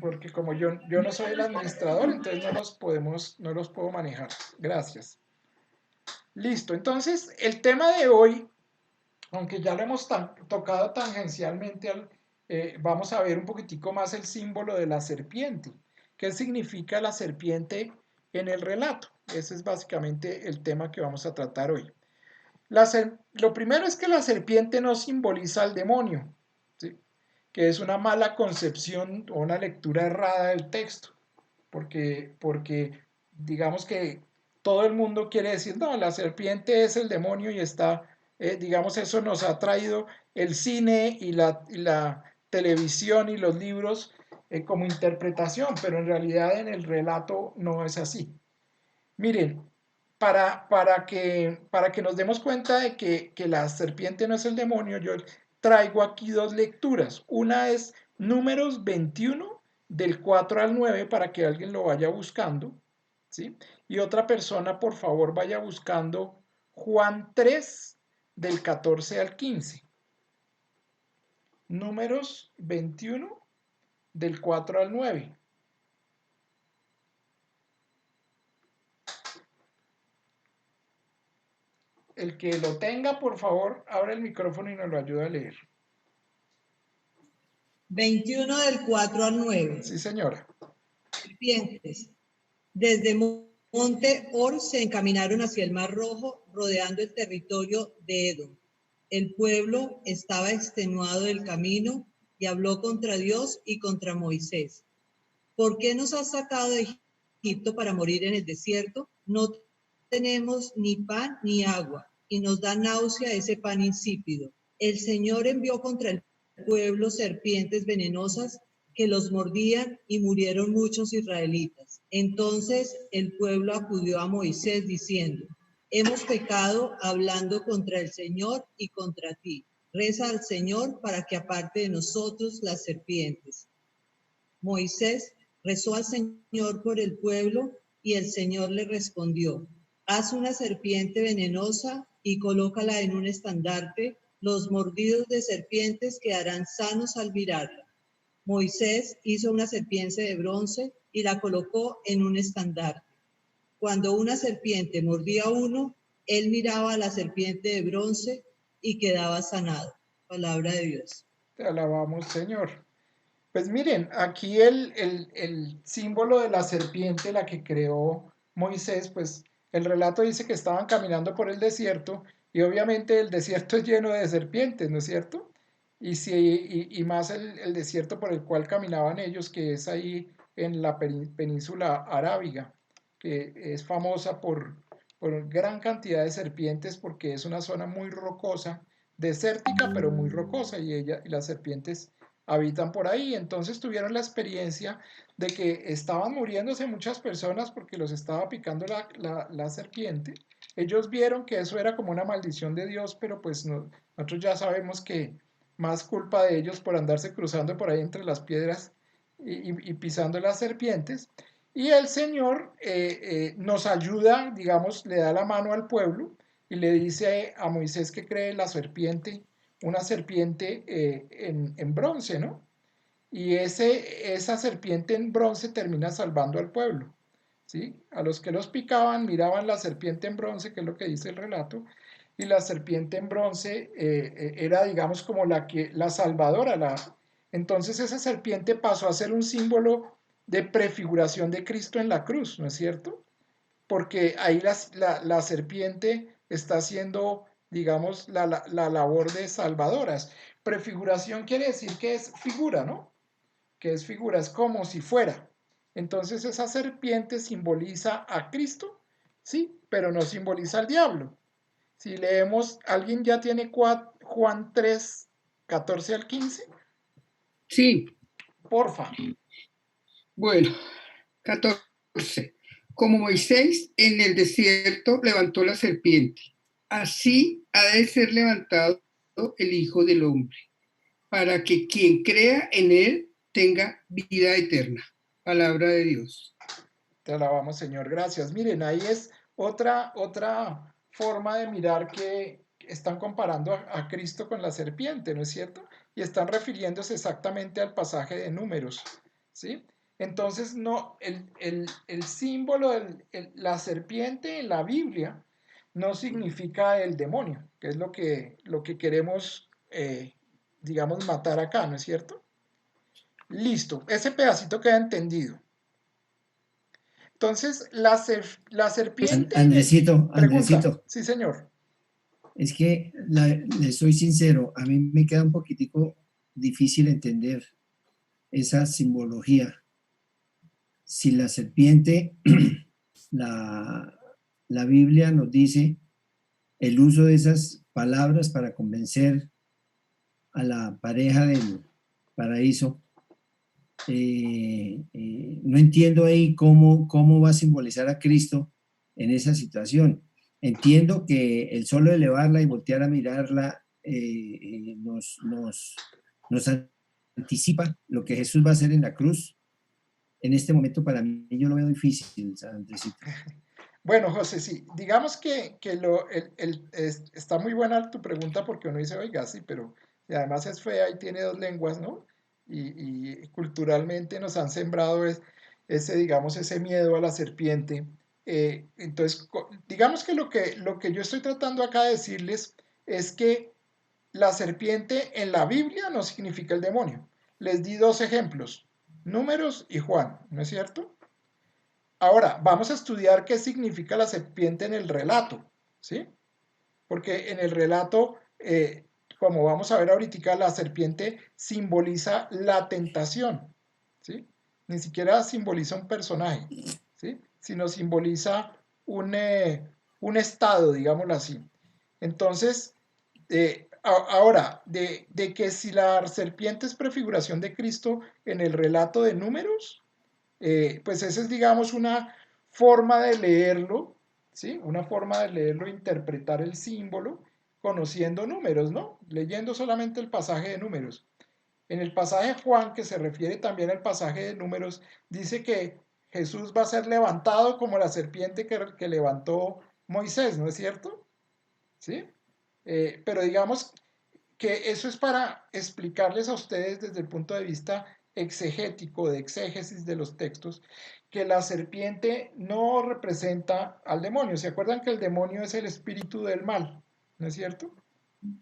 porque como yo no soy el administrador, entonces no los puedo manejar. Gracias. Listo, entonces el tema de hoy, aunque ya lo hemos tocado tangencialmente, vamos a ver un poquitico más el símbolo de la serpiente. ¿Qué significa la serpiente en el relato? Ese es básicamente el tema que vamos a tratar hoy. Lo primero es que la serpiente no simboliza al demonio, ¿sí? Que es una mala concepción o una lectura errada del texto, porque digamos que todo el mundo quiere decir, no, la serpiente es el demonio y está, digamos, eso nos ha traído el cine y la televisión y los libros como interpretación, pero en realidad en el relato no es así. Miren, para que nos demos cuenta de que la serpiente no es el demonio, yo traigo aquí dos lecturas. Una es Números 21, del 4 al 9, para que alguien lo vaya buscando, ¿sí? Y otra persona, por favor, vaya buscando Juan 3, del 14 al 15. Números 21, del 4 al 9. El que lo tenga, por favor, abre el micrófono y nos lo ayuda a leer. 21 del 4 al 9. Sí, señora. Serpientes. Desde Monte Or se encaminaron hacia el Mar Rojo, rodeando el territorio de Edom. El pueblo estaba extenuado del camino y habló contra Dios y contra Moisés. ¿Por qué nos has sacado de Egipto para morir en el desierto? No tenemos ni pan ni agua, y nos da náusea ese pan insípido. El Señor envió contra el pueblo serpientes venenosas que los mordían y murieron muchos israelitas. Entonces el pueblo acudió a Moisés diciendo, hemos pecado hablando contra el Señor y contra ti. Reza al Señor para que aparte de nosotros las serpientes. Moisés rezó al Señor por el pueblo y el Señor le respondió, haz una serpiente venenosa y colócala en un estandarte, los mordidos de serpientes quedarán sanos al mirarla. Moisés hizo una serpiente de bronce y la colocó en un estandarte. Cuando una serpiente mordía a uno, él miraba a la serpiente de bronce y quedaba sanado. Palabra de Dios. Te alabamos, Señor. Pues miren, aquí el símbolo de la serpiente, la que creó Moisés, pues el relato dice que estaban caminando por el desierto y obviamente el desierto es lleno de serpientes, ¿no es cierto? Y más el desierto por el cual caminaban ellos, que es ahí en la península arábiga, que es famosa por gran cantidad de serpientes porque es una zona muy rocosa, desértica, pero muy rocosa y las serpientes habitan por ahí. Entonces tuvieron la experiencia de que estaban muriéndose muchas personas porque los estaba picando la serpiente. Ellos vieron que eso era como una maldición de Dios, pero pues nosotros ya sabemos que más culpa de ellos por andarse cruzando por ahí entre las piedras y pisando las serpientes. Y el Señor nos ayuda, digamos, le da la mano al pueblo y le dice a Moisés que cree la serpiente, una serpiente en bronce, ¿no? Y esa serpiente en bronce termina salvando al pueblo, ¿sí? A los que los picaban miraban la serpiente en bronce, que es lo que dice el relato, y la serpiente en bronce era, digamos, como la salvadora. Entonces esa serpiente pasó a ser un símbolo de prefiguración de Cristo en la cruz, ¿no es cierto? Porque ahí la serpiente está haciendo, digamos, la labor de salvadoras. Prefiguración quiere decir que es figura, ¿no? Que es figura, es como si fuera. Entonces esa serpiente simboliza a Cristo, sí, pero no simboliza al diablo. Si leemos, ¿alguien ya tiene Juan 3, 14 al 15? Sí, Porfa. bueno, 14. Como Moisés en el desierto levantó la serpiente, así ha de ser levantado el Hijo del Hombre, para que quien crea en él tenga vida eterna. Palabra de Dios. Te alabamos, Señor. Gracias. Miren, ahí es otra forma de mirar que están comparando a Cristo con la serpiente, ¿no es cierto? Y están refiriéndose exactamente al pasaje de Números. ¿sí? Entonces, no, el símbolo de la serpiente en la Biblia no significa el demonio, que es lo que queremos, digamos, matar acá, ¿no es cierto? Listo, ese pedacito queda entendido. Entonces, la serpiente en el... Andresito, Pregunta, Andresito, sí, señor. es que le soy sincero, a mí me queda un poquitico difícil entender esa simbología. Si la serpiente, la Biblia nos dice el uso de esas palabras para convencer a la pareja del paraíso, no entiendo ahí cómo va a simbolizar a Cristo en esa situación. Entiendo que el solo elevarla y voltear a mirarla nos anticipa lo que Jesús va a hacer en la cruz. En este momento para mí yo lo veo difícil, Andresito. Bueno, José, sí, digamos que está muy buena tu pregunta porque uno dice, oiga, sí, pero y además es fea y tiene dos lenguas, ¿no? Y culturalmente nos han sembrado ese, digamos, ese miedo a la serpiente. Entonces, digamos que lo que yo estoy tratando acá de decirles es que la serpiente en la Biblia no significa el demonio. Les di dos ejemplos, Números y Juan, ¿no es cierto? Ahora, vamos a estudiar qué significa la serpiente en el relato, ¿sí? Porque en el relato, como vamos a ver ahorita, la serpiente simboliza la tentación, ¿sí? Ni siquiera simboliza un personaje, ¿sí? Sino simboliza un, un estado, digámoslo así. Entonces, ahora, de que si la serpiente es prefiguración de Cristo en el relato de Números, pues esa es, digamos, una forma de leerlo, ¿sí? Una forma de leerlo, interpretar el símbolo, conociendo números, ¿no? Leyendo solamente el pasaje de números. En el pasaje de Juan, que se refiere también al pasaje de números, dice que Jesús va a ser levantado como la serpiente que levantó Moisés, ¿no es cierto? ¿Sí? Pero digamos que eso es para explicarles a ustedes desde el punto de vista exegético, de exégesis de los textos, que la serpiente no representa al demonio. ¿Se acuerdan que el demonio es el espíritu del mal? ¿No es cierto?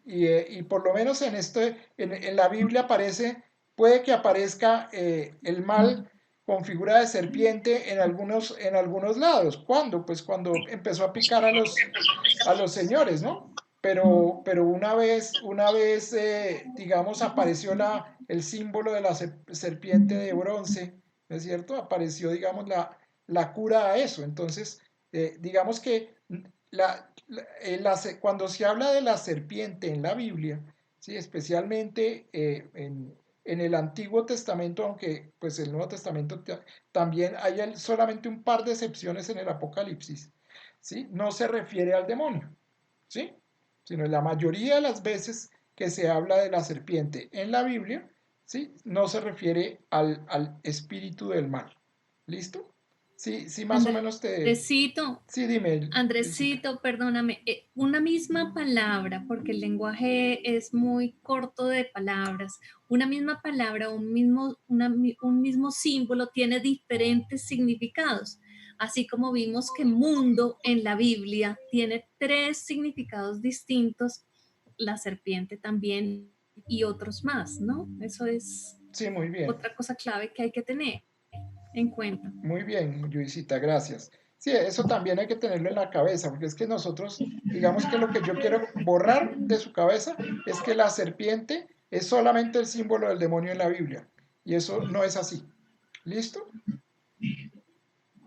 Y por lo menos en la Biblia aparece, puede que aparezca el mal con figura de serpiente en algunos lados. ¿Cuándo? Pues cuando empezó a picar a los señores, ¿no? Pero una vez digamos, apareció el símbolo de la serpiente de bronce, ¿no es cierto? Apareció, digamos, la cura a eso. Entonces, digamos que cuando se habla de la serpiente en la Biblia, ¿sí? Especialmente en el Antiguo Testamento, aunque pues el Nuevo Testamento también hay solamente un par de excepciones en el Apocalipsis, ¿sí? No se refiere al demonio, ¿sí? Sino la mayoría de las veces que se habla de la serpiente en la Biblia, ¿sí? No se refiere al espíritu del mal. ¿Listo? Sí, sí, más o menos te... Andresito, Sí, dime, Luisita. Andresito, perdóname, una misma palabra, porque el lenguaje es muy corto de palabras, una misma palabra, un mismo símbolo tiene diferentes significados, así como vimos que mundo en la Biblia tiene 3 significados distintos, la serpiente también y otros más, ¿no? Eso es Sí, muy bien. otra cosa clave que hay que tener en cuenta. Muy bien, Luisita, gracias. Sí, eso también hay que tenerlo en la cabeza, porque es que nosotros, digamos que lo que yo quiero borrar de su cabeza es que la serpiente es solamente el símbolo del demonio en la Biblia. Y eso no es así. ¿Listo?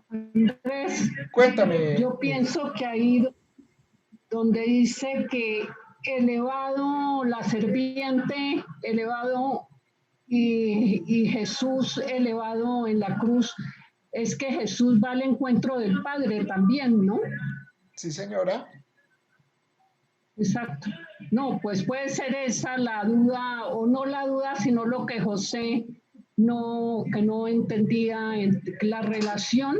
Andrés, Cuéntame, yo pienso que ahí donde dice que elevado la serpiente, elevado y Jesús elevado en la cruz, es que Jesús va al encuentro del Padre también, ¿no? sí, señora. Exacto. No, pues puede ser esa la duda, o no la duda, sino lo que José que no entendía la relación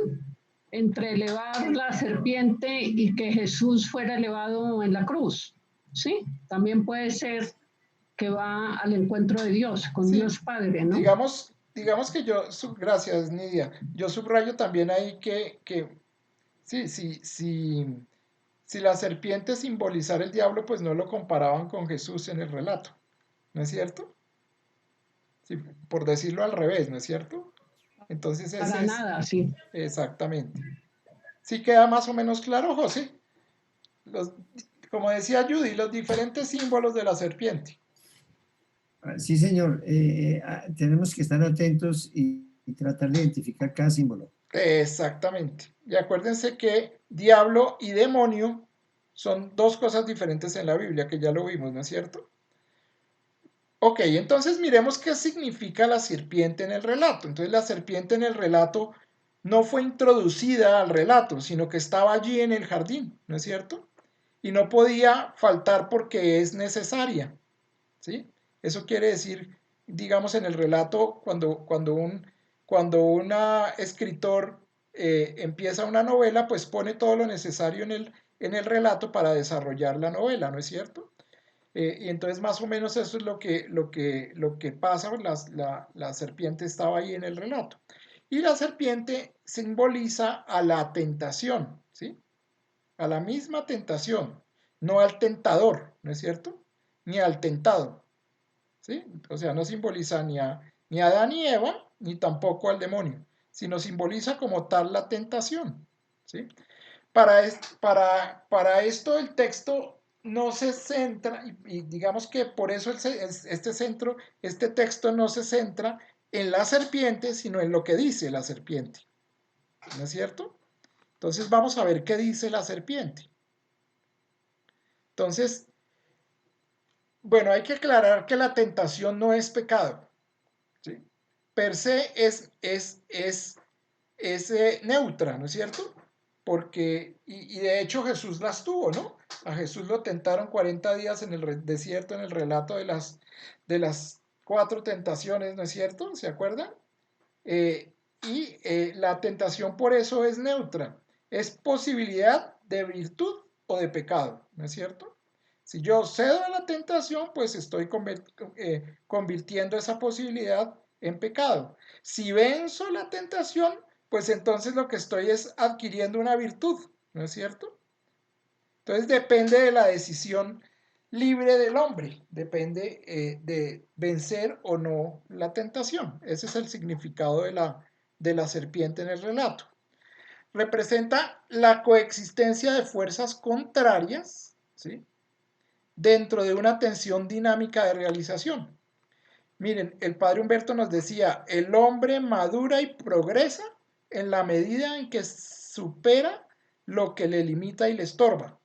entre elevar la serpiente y que Jesús fuera elevado en la cruz. ¿Sí? También puede ser que va al encuentro de Dios, con Sí, Dios Padre, ¿no? digamos, digamos que gracias Nidia, yo subrayo también ahí que sí, si la serpiente simbolizara el diablo, pues no lo comparaban con Jesús en el relato, ¿no es cierto? Sí, por decirlo al revés, ¿no es cierto? Entonces Para ese es nada, sí. exactamente. ¿Sí queda más o menos claro, José? Los, como decía Judy, los diferentes símbolos de la serpiente. Sí, señor. Tenemos que estar atentos y tratar de identificar cada símbolo. Exactamente. Y acuérdense que diablo y demonio son dos cosas diferentes en la Biblia, que ya lo vimos, ¿no es cierto? Ok, entonces miremos qué significa la serpiente en el relato. Entonces la serpiente en el relato no fue introducida al relato, sino que estaba allí en el jardín, ¿no es cierto? Y no podía faltar porque es necesaria, ¿sí? Eso quiere decir, digamos, en el relato, cuando un escritor empieza una novela, pues pone todo lo necesario en el relato para desarrollar la novela, ¿no es cierto? Y entonces más o menos eso es lo que pasa, la serpiente estaba ahí en el relato. Y la serpiente simboliza a la tentación, ¿sí? A la misma tentación, no al tentador, ¿no es cierto? Ni al tentado, ¿sí? O sea, no simboliza ni a Adán y Eva, ni tampoco al demonio, sino simboliza como tal la tentación, ¿sí? Para esto el texto no se centra, y digamos que por eso este texto no se centra en la serpiente, sino en lo que dice la serpiente, ¿no es cierto? Entonces vamos a ver qué dice la serpiente. Entonces, bueno, hay que aclarar que la tentación no es pecado, ¿sí? Per se es neutra, ¿no es cierto? Porque, y de hecho Jesús las tuvo, ¿no? A Jesús lo tentaron 40 días en el desierto en el relato de las 4 tentaciones, ¿no es cierto? ¿Se acuerdan? La tentación por eso es neutra, es posibilidad de virtud o de pecado, ¿no es cierto? Si yo cedo a la tentación, pues estoy convirtiendo esa posibilidad en pecado. Si venzo la tentación, pues entonces lo que estoy es adquiriendo una virtud, ¿no es cierto? Entonces depende de la decisión libre del hombre, depende de vencer o no la tentación. Ese es el significado de la serpiente en el relato. Representa la coexistencia de fuerzas contrarias, ¿sí? Dentro de una tensión dinámica de realización. Miren, el padre Humberto nos decía, el hombre madura y progresa en la medida en que supera lo que le limita y le estorba.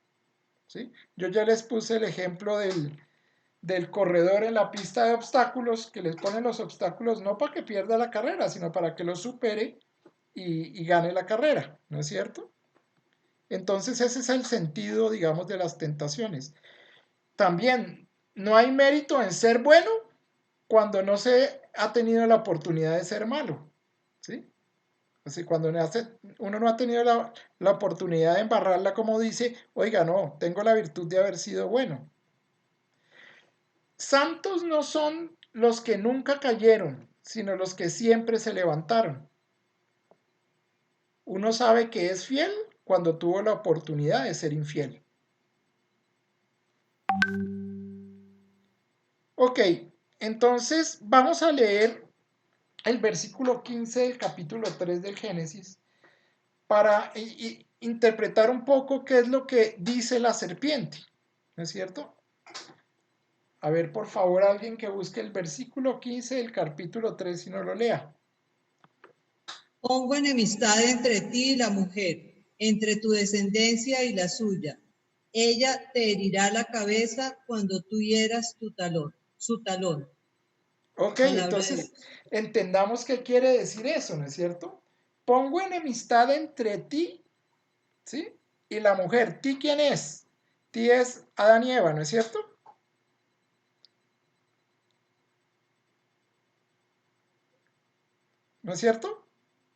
¿Sí? Yo ya les puse el ejemplo del corredor en la pista de obstáculos, que les ponen los obstáculos no para que pierda la carrera, sino para que los supere y gane la carrera, ¿no es cierto? Entonces ese es el sentido, digamos, de las tentaciones. También no hay mérito en ser bueno cuando no se ha tenido la oportunidad de ser malo, ¿sí? Así cuando uno no ha tenido la oportunidad de embarrarla, como dice, oiga, no, tengo la virtud de haber sido bueno. Santos no son los que nunca cayeron, sino los que siempre se levantaron. Uno sabe que es fiel cuando tuvo la oportunidad de ser infiel. Ok, entonces vamos a leer el versículo 15 del capítulo 3 del Génesis para interpretar un poco qué es lo que dice la serpiente, ¿no es cierto? A ver, por favor, alguien que busque el versículo 15 del capítulo 3 y no lo lea. Pongo enemistad entre ti y la mujer, entre tu descendencia y la suya. Ella te herirá la cabeza cuando tú hieras su talón. Ok, Palabra de entonces Dios. entendamos qué quiere decir eso, ¿no es cierto? Pongo enemistad entre ti, ¿sí? Y la mujer. ¿Ti quién es? Ti es Adán y Eva, ¿no es cierto? ¿No es cierto?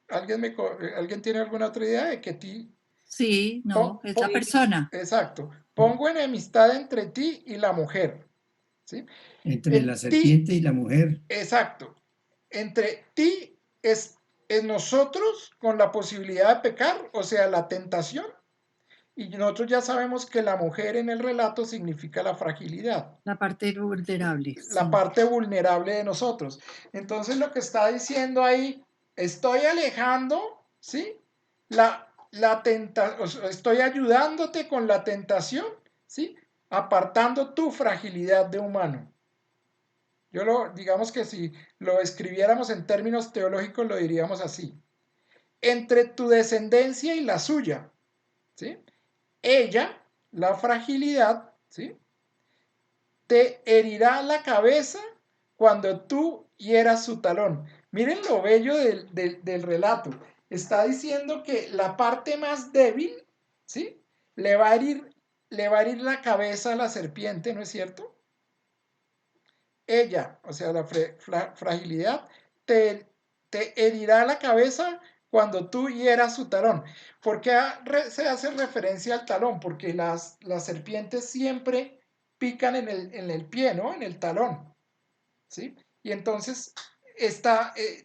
¿Alguien tiene alguna otra idea de que ti... Sí, no, es la Sí, persona. Exacto. Pongo enemistad entre ti y la mujer, ¿sí? Entre la El ti, serpiente y la mujer. exacto. entre ti es nosotros con la posibilidad de pecar, o sea, la tentación, y nosotros ya sabemos que la mujer en el relato significa la fragilidad, La parte vulnerable, la sí. parte vulnerable de nosotros. Entonces lo que está diciendo ahí, estoy alejando, ¿sí? Estoy ayudándote con la tentación, ¿sí? Apartando tu fragilidad de humano. Digamos que si lo escribiéramos en términos teológicos, lo diríamos así. Entre tu descendencia y la suya, ¿sí? Ella, la fragilidad, ¿sí? Te herirá la cabeza cuando tú hieras su talón. Miren lo bello del relato. Está diciendo que la parte más débil, ¿sí? Le va a herir la cabeza a la serpiente, ¿no es cierto? Ella, o sea, la fragilidad, te, te herirá la cabeza cuando tú hieras su talón. ¿Por qué se hace referencia al talón? Porque las serpientes siempre pican en el pie, ¿no? En el talón, ¿sí? Y entonces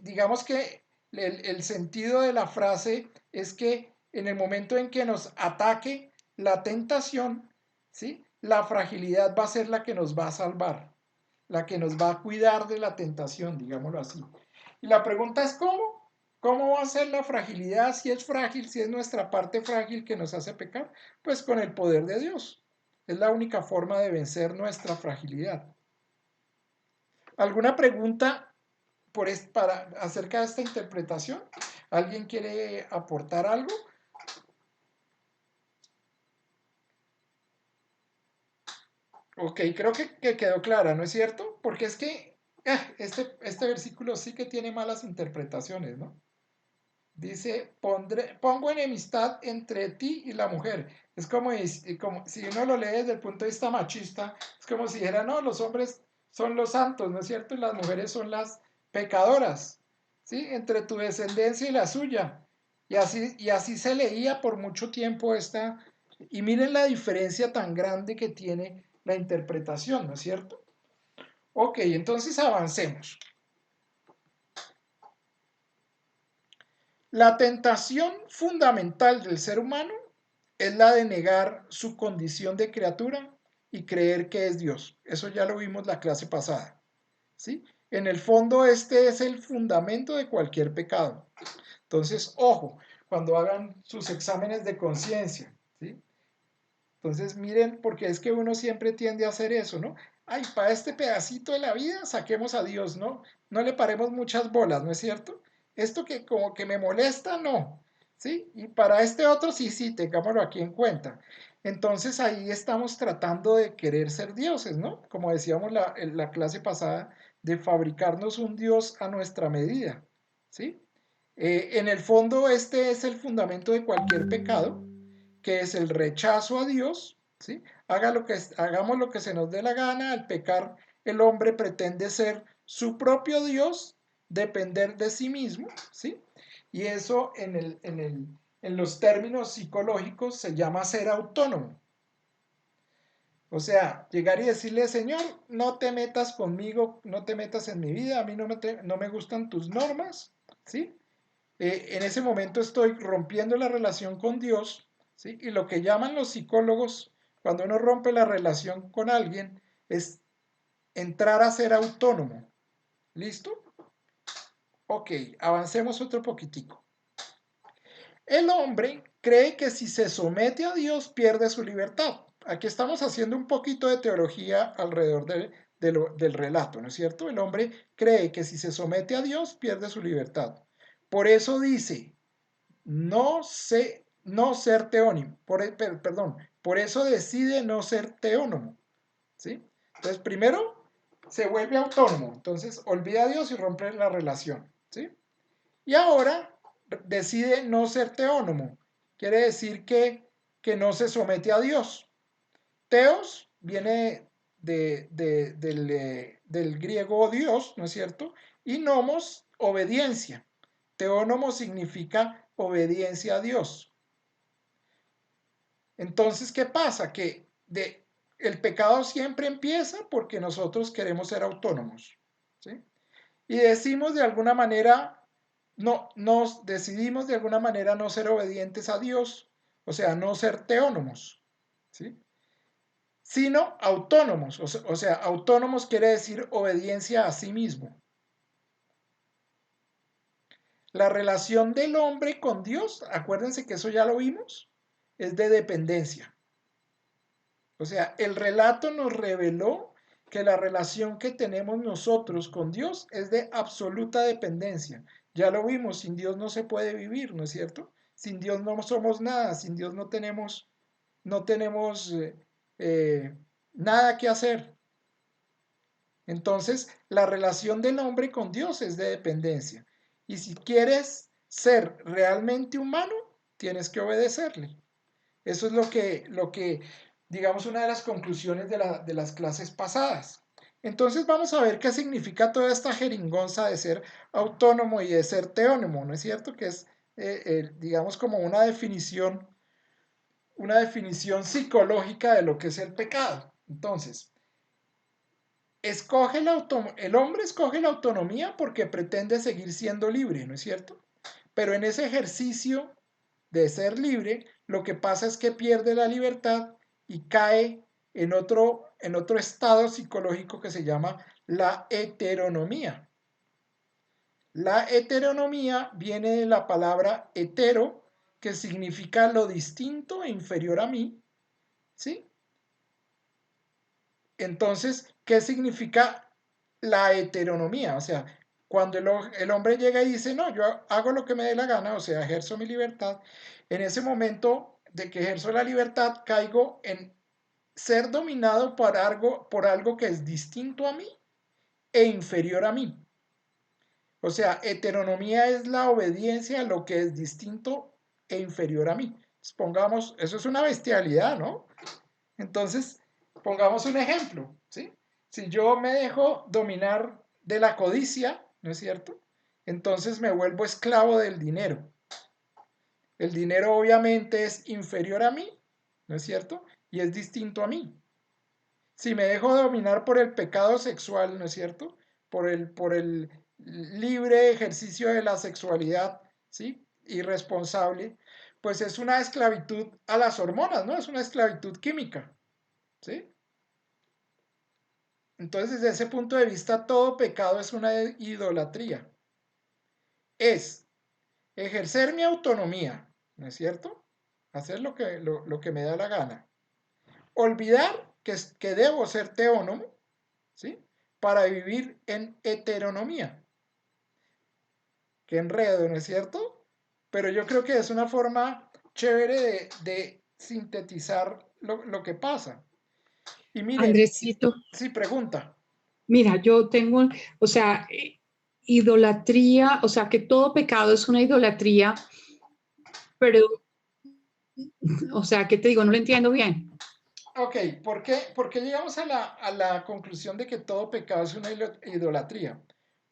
digamos que el sentido de la frase es que en el momento en que nos ataque la tentación, ¿sí? La fragilidad va a ser la que nos va a salvar, la que nos va a cuidar de la tentación, digámoslo así. Y la pregunta es ¿cómo? ¿Cómo va a ser la fragilidad? Si es frágil, si es nuestra parte frágil que nos hace pecar, pues con el poder de Dios. Es la única forma de vencer nuestra fragilidad. ¿Alguna pregunta acerca de esta interpretación? ¿Alguien quiere aportar algo? Ok, creo que quedó clara, ¿no es cierto? Porque es que este versículo sí que tiene malas interpretaciones, ¿no? Dice, pongo enemistad entre ti y la mujer. Es como si uno lo lee desde el punto de vista machista, es como si dijera, no, los hombres son los santos, ¿no es cierto? Y las mujeres son las pecadoras, ¿sí? Entre tu descendencia y la suya. Y así se leía por mucho tiempo esta. Y miren la diferencia tan grande que tiene la interpretación, ¿no es cierto? Ok, entonces avancemos. La tentación fundamental del ser humano es la de negar su condición de criatura y creer que es Dios. Eso ya lo vimos la clase pasada, ¿sí? En el fondo este es el fundamento de cualquier pecado. Entonces, ojo, cuando hagan sus exámenes de conciencia, ¿sí? Entonces, miren, porque es que uno siempre tiende a hacer eso, ¿no? Ay, para este pedacito de la vida saquemos a Dios, ¿no? No le paremos muchas bolas, ¿no es cierto? Esto que como que me molesta, no, ¿sí? Y para este otro, sí, sí, tengámoslo aquí en cuenta. Entonces ahí estamos tratando de querer ser dioses, ¿no? Como decíamos en la clase pasada, de fabricarnos un Dios a nuestra medida, ¿sí? En el fondo, este es el fundamento de cualquier pecado, que es el rechazo a Dios, ¿sí? Hagamos lo que se nos dé la gana. Al pecar, el hombre pretende ser su propio Dios, depender de sí mismo, ¿sí? Y eso en los términos psicológicos se llama ser autónomo. O sea, llegar y decirle, Señor, no te metas conmigo, no te metas en mi vida, a mí no me gustan tus normas, ¿sí? En ese momento estoy rompiendo la relación con Dios, ¿sí? Y lo que llaman los psicólogos, cuando uno rompe la relación con alguien, es entrar a ser autónomo. ¿Listo? Ok, avancemos otro poquitico. El hombre cree que si se somete a Dios pierde su libertad. Aquí estamos haciendo un poquito de teología alrededor del relato, ¿no es cierto? El hombre cree que si se somete a Dios pierde su libertad. Por eso dice, no ser teónimo, por eso decide no ser teónomo, ¿sí? Entonces, primero se vuelve autónomo, entonces olvida a Dios y rompe la relación, ¿sí? Y ahora decide no ser teónomo, quiere decir que no se somete a Dios. Teos viene del griego Dios, ¿no es cierto? Y nomos, obediencia. Teónomo significa obediencia a Dios. Entonces, ¿qué pasa? Que el pecado siempre empieza porque nosotros queremos ser autónomos, ¿sí? y decimos de alguna manera, nos decidimos de alguna manera no ser obedientes a Dios, o sea, no ser teónomos, ¿sí? Sino autónomos, o sea, autónomos quiere decir obediencia a sí mismo. La relación del hombre con Dios, acuérdense que eso ya lo vimos, es de dependencia. O sea, el relato nos reveló que la relación que tenemos nosotros con Dios es de absoluta dependencia. Ya lo vimos, sin Dios no se puede vivir, ¿no es cierto? Sin Dios no somos nada, sin Dios no tenemos nada que hacer. Entonces, la relación del hombre con Dios es de dependencia. Y si quieres ser realmente humano, tienes que obedecerle. Eso es lo que digamos, una de las conclusiones de las clases pasadas. Entonces vamos a ver qué significa toda esta jeringonza de ser autónomo y de ser teónomo, ¿no es cierto? Que es, digamos, como una definición psicológica de lo que es el pecado. Entonces, el hombre escoge la autonomía porque pretende seguir siendo libre, ¿no es cierto? Pero en ese ejercicio de ser libre, lo que pasa es que pierde la libertad y cae en otro estado psicológico que se llama la heteronomía. La heteronomía viene de la palabra hetero, que significa lo distinto e inferior a mí, ¿sí? Entonces, ¿qué significa la heteronomía? O sea, cuando el hombre llega y dice, no, yo hago lo que me dé la gana, o sea, ejerzo mi libertad, en ese momento de que ejerzo la libertad, caigo en ser dominado por algo que es distinto a mí e inferior a mí. O sea, heteronomía es la obediencia a lo que es distinto e inferior a mí. Pongamos, eso es una bestialidad, ¿no? Entonces, pongamos un ejemplo, ¿sí? Si yo me dejo dominar de la codicia, ¿no es cierto? Entonces me vuelvo esclavo del dinero. El dinero obviamente es inferior a mí, ¿no es cierto? Y es distinto a mí. Si me dejo dominar por el pecado sexual, ¿no es cierto? Por el libre ejercicio de la sexualidad, ¿sí? Irresponsable, pues es una esclavitud a las hormonas, ¿no? Es una esclavitud química, ¿sí? Entonces, desde ese punto de vista, todo pecado es una idolatría. Es ejercer mi autonomía, ¿no es cierto? Hacer lo que me da la gana. Olvidar que debo ser teónomo, ¿sí? Para vivir en heteronomía. Qué enredo, ¿no es cierto? Pero yo creo que es una forma chévere de sintetizar lo que pasa. Y miren, Andresito, sí, pregunta. mira, yo tengo, o sea, idolatría, o sea, que todo pecado es una idolatría, pero, o sea, ¿qué te digo? No lo entiendo bien. Ok, por qué llegamos a la conclusión de que todo pecado es una idolatría?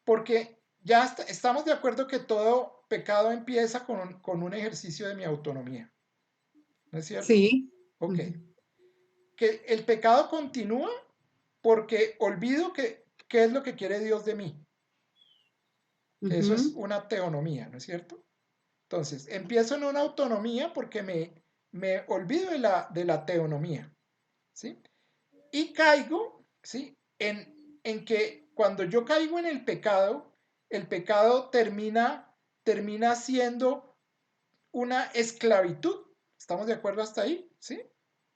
Porque ya estamos de acuerdo que todo pecado empieza con un ejercicio de mi autonomía, ¿no es cierto? Sí. Ok. Que el pecado continúa porque olvido qué es lo que quiere Dios de mí. Que eso es Ujú. una teonomía, ¿no es cierto? Entonces, empiezo en una autonomía porque me olvido de la teonomía, ¿sí? Y caigo, ¿sí? En que cuando yo caigo en el pecado termina siendo una esclavitud. ¿Estamos de acuerdo hasta ahí? ¿Sí?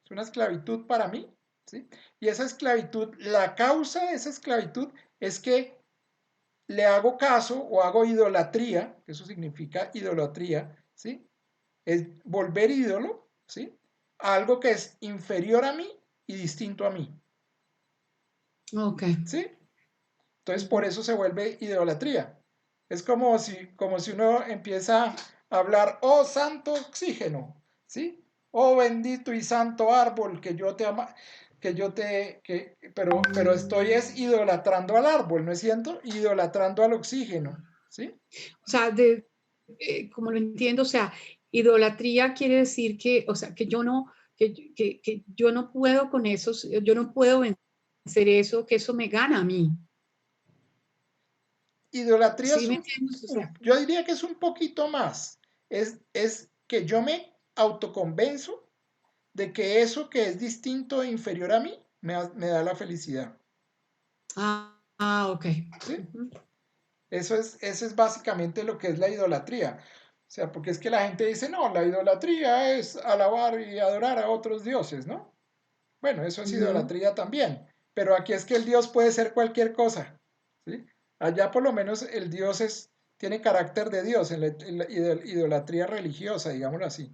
Es una esclavitud para mí, ¿sí? Y esa esclavitud, la causa de esa esclavitud es que le hago caso o hago idolatría, que eso significa idolatría, ¿sí? Es volver ídolo, ¿sí? A algo que es inferior a mí y distinto a mí, Ok. ¿sí? Entonces por eso se vuelve idolatría. Es como si uno empieza a hablar, oh santo oxígeno, ¿sí? Oh bendito y santo árbol que yo te ama, pero estoy es idolatrando al árbol, ¿no es cierto? Idolatrando al oxígeno, ¿sí? O sea, como lo entiendo, o sea, idolatría quiere decir que, o sea, que yo no puedo con eso, yo no puedo vencer eso, que eso me gana a mí. idolatría Sí, me entiendes, o sea, yo diría que es un poquito más. Es que yo me autoconvenzo de que eso que es distinto e inferior a mí me da la felicidad. ok. ¿Sí? Ujú. Eso es básicamente lo que es la idolatría. O sea, porque es que la gente dice, no, la idolatría es alabar y adorar a otros dioses, ¿no? Bueno, eso es Ujú. idolatría también, pero aquí es que el Dios puede ser cualquier cosa, ¿sí? Allá por lo menos el Dios tiene carácter de Dios en la idolatría religiosa, digámoslo así.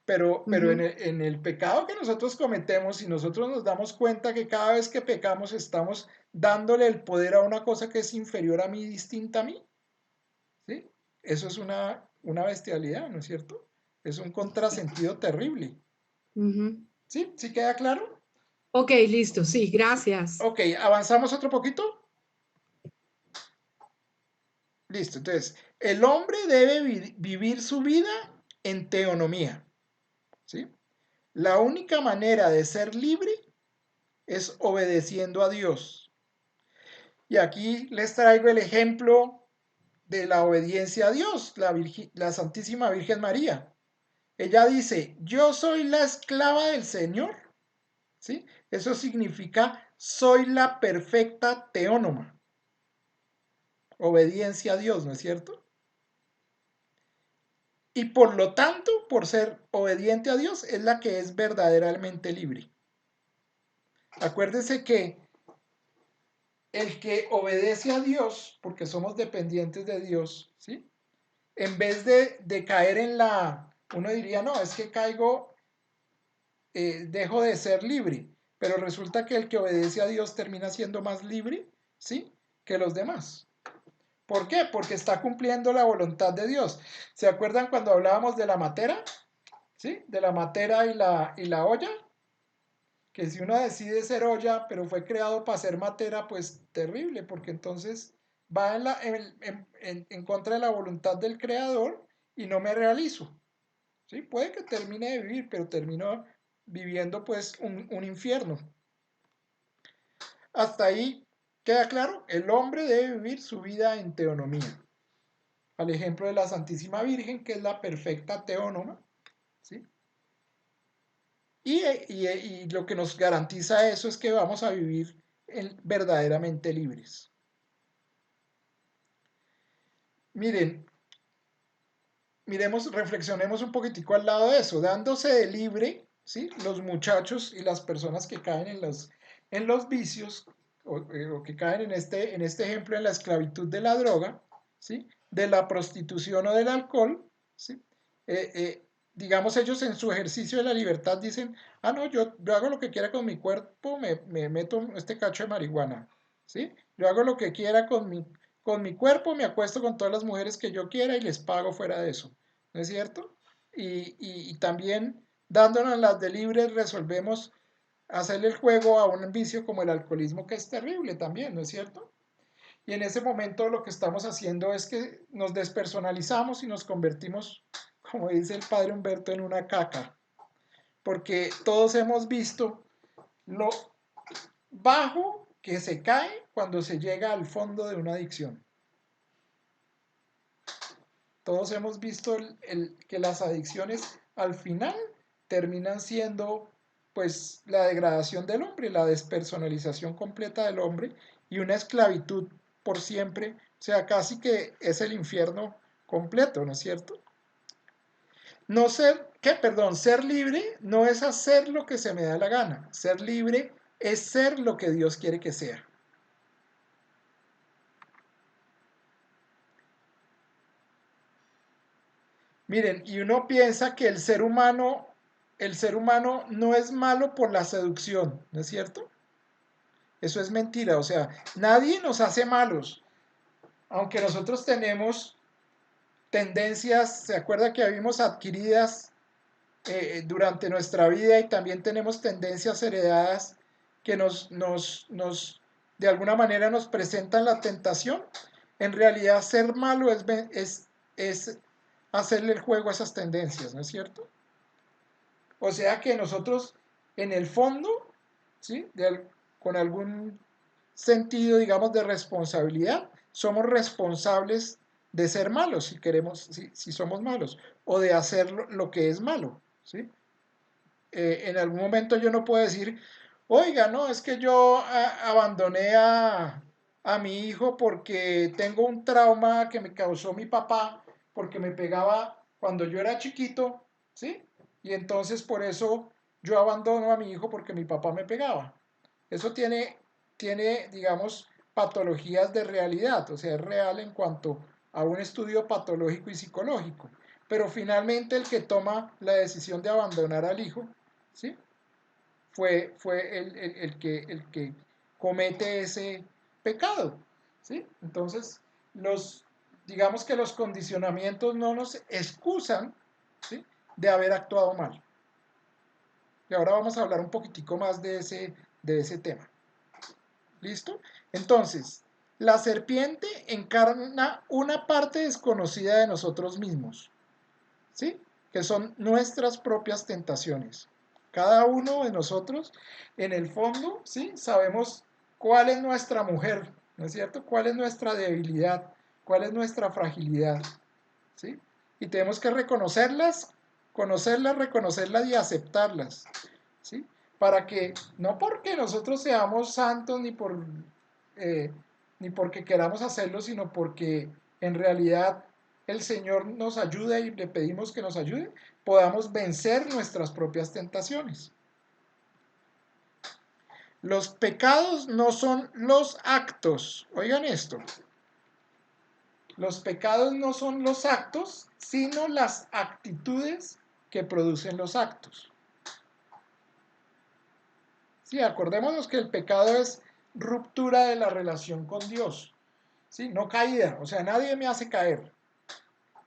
Pero Ujú. en el pecado que nosotros cometemos, si nosotros nos damos cuenta que cada vez que pecamos estamos dándole el poder a una cosa que es inferior a mí, distinta a mí, ¿sí? Eso es una bestialidad, ¿no es cierto? Es un contrasentido terrible. Ujú. ¿Sí? ¿Sí queda claro? Ok, listo, sí, gracias. Ok, avanzamos otro poquito. Listo, entonces, el hombre debe vivir su vida en teonomía, ¿sí? La única manera de ser libre es obedeciendo a Dios. Y aquí les traigo el ejemplo de la obediencia a Dios, la Santísima Virgen María. Ella dice, yo soy la esclava del Señor, ¿sí? Eso significa, soy la perfecta teónoma. Obediencia a Dios, ¿no es cierto? Y por lo tanto, por ser obediente a Dios, es la que es verdaderamente libre. Acuérdense que el que obedece a Dios, porque somos dependientes de Dios, ¿sí? En vez de caer en uno diría, no, es que caigo, dejo de ser libre, pero resulta que el que obedece a Dios termina siendo más libre, ¿sí? Que los demás. ¿Por qué? Porque está cumpliendo la voluntad de Dios. ¿Se acuerdan cuando hablábamos de la matera? ¿Sí? De la matera y la olla, que si uno decide ser olla, pero fue creado para ser matera, pues terrible, porque entonces va en contra de la voluntad del creador y no me realizo. ¿Sí? Puede que termine de vivir, pero termino viviendo pues un infierno. Hasta ahí queda claro, el hombre debe vivir su vida en teonomía. Al ejemplo de la Santísima Virgen, que es la perfecta teónoma, ¿sí? Y lo que nos garantiza eso es que vamos a vivir verdaderamente libres. Miren, reflexionemos un poquitico al lado de eso, dándose de libre, ¿sí? Los muchachos y las personas que caen en los vicios o que caen en este ejemplo en la esclavitud de la droga, ¿sí? De la prostitución o del alcohol, ¿sí? Eh, eh, digamos, ellos en su ejercicio de la libertad dicen, ah, no, yo hago lo que quiera con mi cuerpo, me meto este cacho de marihuana, ¿sí? Yo hago lo que quiera con mi cuerpo, me acuesto con todas las mujeres que yo quiera y les pago fuera de eso, ¿no es cierto? Y también dándonos las de libres resolvemos hacerle el juego a un vicio como el alcoholismo, que es terrible también, ¿no es cierto? Y en ese momento lo que estamos haciendo es que nos despersonalizamos y nos convertimos, como dice el padre Humberto, en una caca, porque todos hemos visto lo bajo que se cae cuando se llega al fondo de una adicción. Todos hemos visto que las adicciones al final terminan siendo pues la degradación del hombre, la despersonalización completa del hombre y una esclavitud por siempre, o sea, casi que es el infierno completo, ¿no es cierto? No ser, ¿qué? Perdón, ser libre no es hacer lo que se me da la gana, ser libre es ser lo que Dios quiere que sea. Miren, y uno piensa que el ser humano no es malo por la seducción, ¿no es cierto? Eso es mentira, o sea, nadie nos hace malos, aunque nosotros tenemos tendencias, ¿se acuerda que habíamos adquiridas durante nuestra vida y también tenemos tendencias heredadas que de alguna manera nos presentan la tentación? En realidad, ser malo es hacerle el juego a esas tendencias, ¿no es cierto? O sea que nosotros, en el fondo, ¿sí? Con algún sentido, digamos, de responsabilidad, somos responsables de ser malos, si queremos, si somos malos, o de hacer lo que es malo, ¿sí? En algún momento yo no puedo decir, oiga, no, es que yo abandoné a mi hijo porque tengo un trauma que me causó mi papá, porque me pegaba cuando yo era chiquito, ¿sí? Y entonces por eso yo abandono a mi hijo porque mi papá me pegaba. Eso tiene, digamos, patologías de realidad, o sea, es real en cuanto a un estudio patológico y psicológico. Pero finalmente el que toma la decisión de abandonar al hijo, ¿sí? Fue el que comete ese pecado, ¿sí? Entonces, digamos que los condicionamientos no nos excusan, ¿sí?, de haber actuado mal. Y ahora vamos a hablar un poquitico más de ese tema. ¿Listo? Entonces, la serpiente encarna una parte desconocida de nosotros mismos, ¿sí? Que son nuestras propias tentaciones. Cada uno de nosotros, en el fondo, ¿sí?, sabemos cuál es nuestra mujer, ¿no es cierto? ¿Cuál es nuestra debilidad? ¿Cuál es nuestra fragilidad? ¿Sí? Y tenemos que reconocerlas, conocerlas, reconocerlas y aceptarlas, ¿sí? Para que, no porque nosotros seamos santos ni porque queramos hacerlo, sino porque en realidad el Señor nos ayude y le pedimos que nos ayude, podamos vencer nuestras propias tentaciones. Los pecados no son los actos. Oigan esto. Los pecados no son los actos, sino las actitudes que producen los actos. Sí, acordémonos que el pecado es ruptura de la relación con Dios. Sí, no caída. O sea, nadie me hace caer.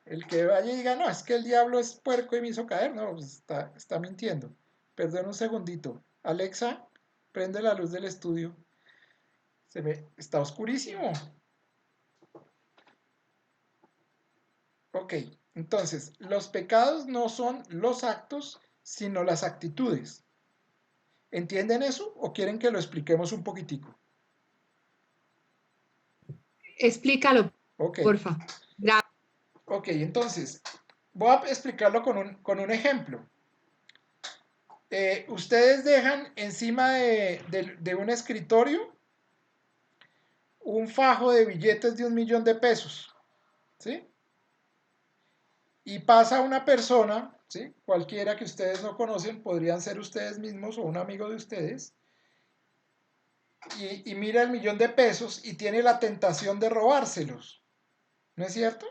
El que vaya y diga, no, es que el diablo es puerco y me hizo caer, no, pues está mintiendo. Perdón un segundito. Alexa, prende la luz del estudio. Está oscurísimo. Ok, entonces, los pecados no son los actos, sino las actitudes. ¿Entienden eso o quieren que lo expliquemos un poquitico? Explícalo, Ok, porfa. ok, entonces, voy a explicarlo con un ejemplo. Ustedes dejan encima de un escritorio un fajo de billetes de 1.000.000 de pesos, ¿sí? Y pasa una persona, ¿sí?, cualquiera que ustedes no conocen, podrían ser ustedes mismos o un amigo de ustedes, y mira el 1.000.000 de pesos y tiene la tentación de robárselos, ¿no es cierto?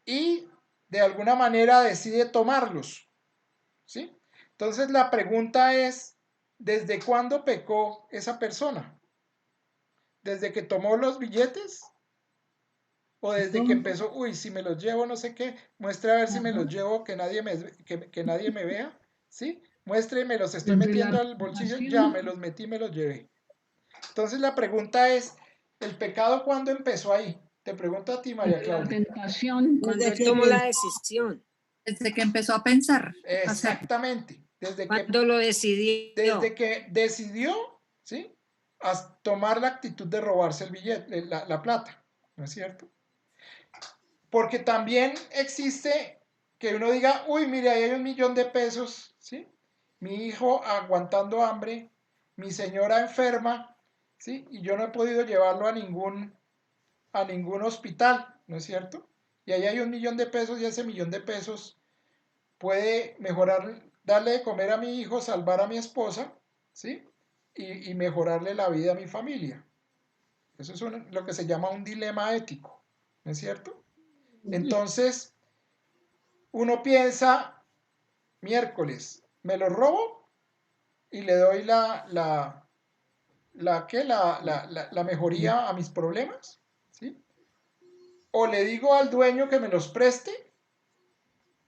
Y de alguna manera decide tomarlos, ¿sí? Entonces la pregunta es, ¿desde cuándo pecó esa persona? ¿Desde que tomó los billetes? ¿O desde que empezó, uy, si me los llevo, no sé qué, muestre a ver si me los llevo, que nadie me vea, ¿sí? Muestre, me los estoy Desde metiendo la al bolsillo, ya me tentación, los metí, me los llevé. Entonces la pregunta es, ¿el pecado cuándo empezó ahí? Te pregunto a ti, María desde la Claudia. tentación, Cuando Desde él que tomó la decisión, Desde que empezó a pensar hacerlo. Exactamente, cuando lo decidió. desde que decidió, ¿sí?, a tomar la actitud de robarse el billete, la plata, ¿no es cierto? Porque también existe que uno diga, uy, mire, ahí hay 1.000.000 de pesos, ¿sí? Mi hijo aguantando hambre, mi señora enferma, ¿sí? Y yo no he podido llevarlo a ningún hospital, ¿no es cierto? Y ahí hay 1.000.000 de pesos y ese 1.000.000 de pesos puede mejorar, darle de comer a mi hijo, salvar a mi esposa, ¿sí? Y mejorarle la vida a mi familia. Eso es lo que se llama un dilema ético, ¿no es cierto? Entonces, uno piensa, miércoles, me lo robo y le doy la mejoría a mis problemas, ¿sí? O le digo al dueño que me los preste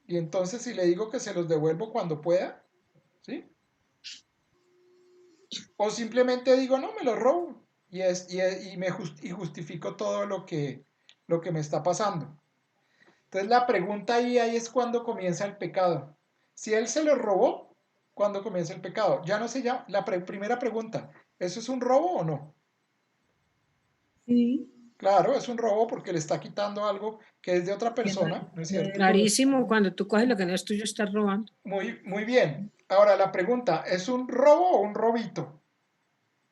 y entonces si le digo que se los devuelvo cuando pueda, ¿sí? O simplemente digo, no, me los robo y justifico todo lo que me está pasando. Entonces la pregunta ahí es cuando comienza el pecado. Si él se lo robó, ¿cuándo comienza el pecado? Ya no se llama, primera pregunta, ¿eso es un robo o no? Sí. Claro, es un robo porque le está quitando algo que es de otra persona, ¿no es cierto? Clarísimo, cuando tú coges lo que no es tuyo, estás robando. Muy bien. Ahora la pregunta, ¿es un robo o un robito?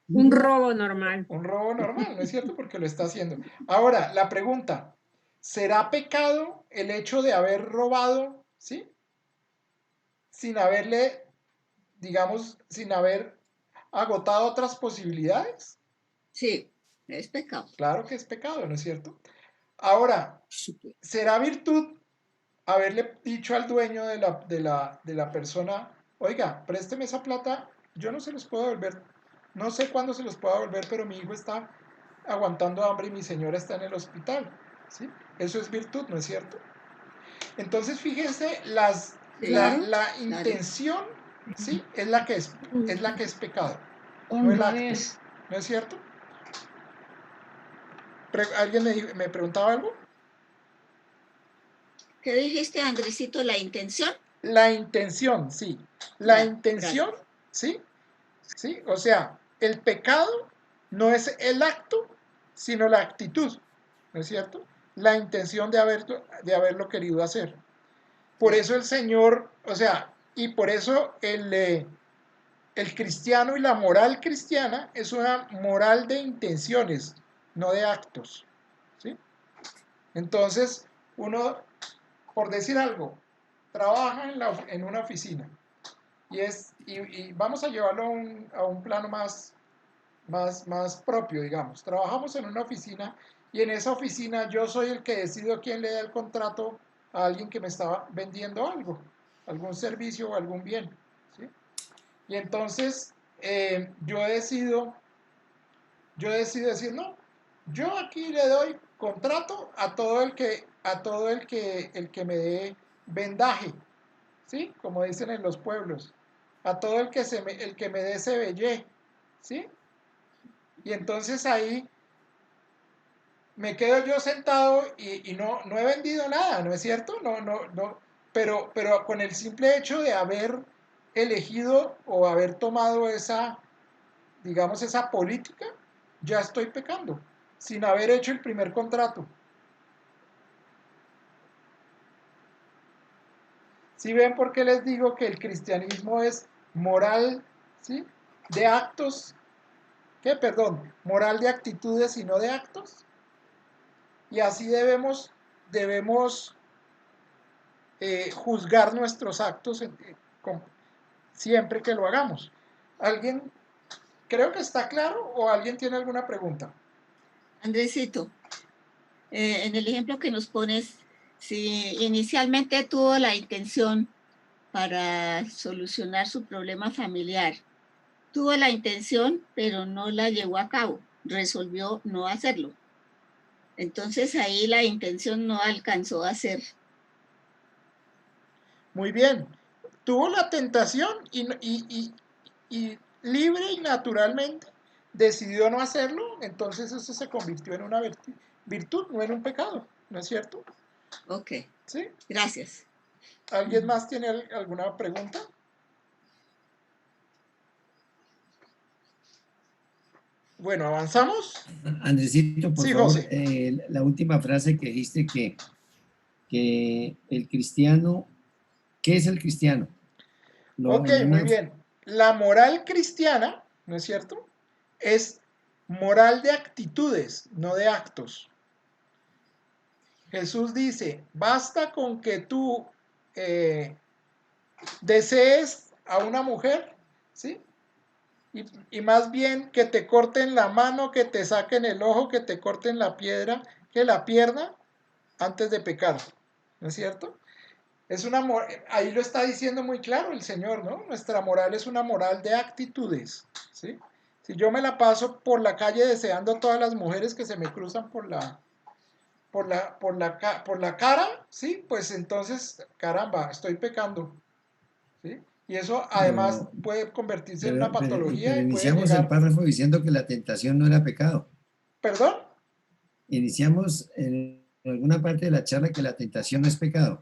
Un robo normal. Un robo normal, ¿no es cierto? Porque lo está haciendo. Ahora, la pregunta, ¿será pecado el hecho de haber robado, ¿sí? Sin haberle, digamos, sin haber agotado otras posibilidades? Sí, es pecado. Claro que es pecado, ¿no es cierto? Ahora, ¿será virtud haberle dicho al dueño de la persona, oiga, présteme esa plata, yo no se los puedo devolver, no sé cuándo se los puedo devolver, pero mi hijo está aguantando hambre y mi señora está en el hospital, ¿sí? Eso es virtud, ¿no es cierto? Entonces, fíjense, la intención, ¿sí? Es la que es pecado, no el acto, ¿no es cierto? ¿Alguien me preguntaba algo? ¿Qué dijiste, Andresito? ¿La intención? La intención, sí. La intención, ¿sí? ¿Sí? O sea, el pecado no es el acto, sino la actitud, ¿no es cierto? La intención de haberlo querido hacer. Por eso el Señor, o sea, y por eso el cristiano y la moral cristiana es una moral de intenciones, no de actos, ¿sí? Entonces, uno, por decir algo, trabaja en una oficina y vamos a llevarlo a un plano más propio, digamos. Trabajamos en una oficina y en esa oficina yo soy el que decido quién le da el contrato a alguien que me estaba vendiendo algo, algún servicio o algún bien, ¿sí? Y entonces yo decido decir, no, yo aquí le doy contrato a todo el que me dé vendaje, ¿sí? Como dicen en los pueblos, a todo el que me dé cebellé, ¿sí? Y entonces ahí me quedo yo sentado y no he vendido nada, ¿no es cierto? No, pero con el simple hecho de haber elegido o haber tomado esa, digamos, esa política, ya estoy pecando, sin haber hecho el primer contrato. ¿Sí ven por qué les digo que el cristianismo es moral, ¿sí? De actos, ¿qué? Perdón, moral de actitudes y no de actos. Y así debemos juzgar nuestros actos siempre que lo hagamos. ¿Alguien creo que está claro o alguien tiene alguna pregunta? Andresito, en el ejemplo que nos pones, si inicialmente tuvo la intención para solucionar su problema familiar, tuvo la intención, pero no la llevó a cabo, resolvió no hacerlo. Entonces ahí la intención no alcanzó a ser. Muy bien. Tuvo la tentación y libre y naturalmente decidió no hacerlo, entonces eso se convirtió en una virtud, no en un pecado, ¿no es cierto? Ok. ¿Sí? Gracias. ¿Alguien más tiene alguna pregunta? Bueno, ¿avanzamos? Andresito, por Sí, favor, José. la última frase que dijiste que el cristiano, ¿qué es el cristiano? Ok, muy bien. La moral cristiana, ¿no es cierto? Es moral de actitudes, no de actos. Jesús dice, basta con que tú desees a una mujer, ¿sí? Y más bien que te corten la mano, que te saquen el ojo, que te corten la piedra, que la pierna, antes de pecar, ¿no es cierto? Ahí lo está diciendo muy claro el Señor, ¿no? Nuestra moral es una moral de actitudes, ¿sí? Si yo me la paso por la calle deseando a todas las mujeres que se me cruzan por la cara, ¿sí? Pues entonces, caramba, estoy pecando, ¿sí? Y eso además puede convertirse en una patología Pero y puede iniciamos el llegar... párrafo diciendo que la tentación no era pecado. ¿Perdón? Iniciamos en alguna parte de la charla que la tentación no es pecado.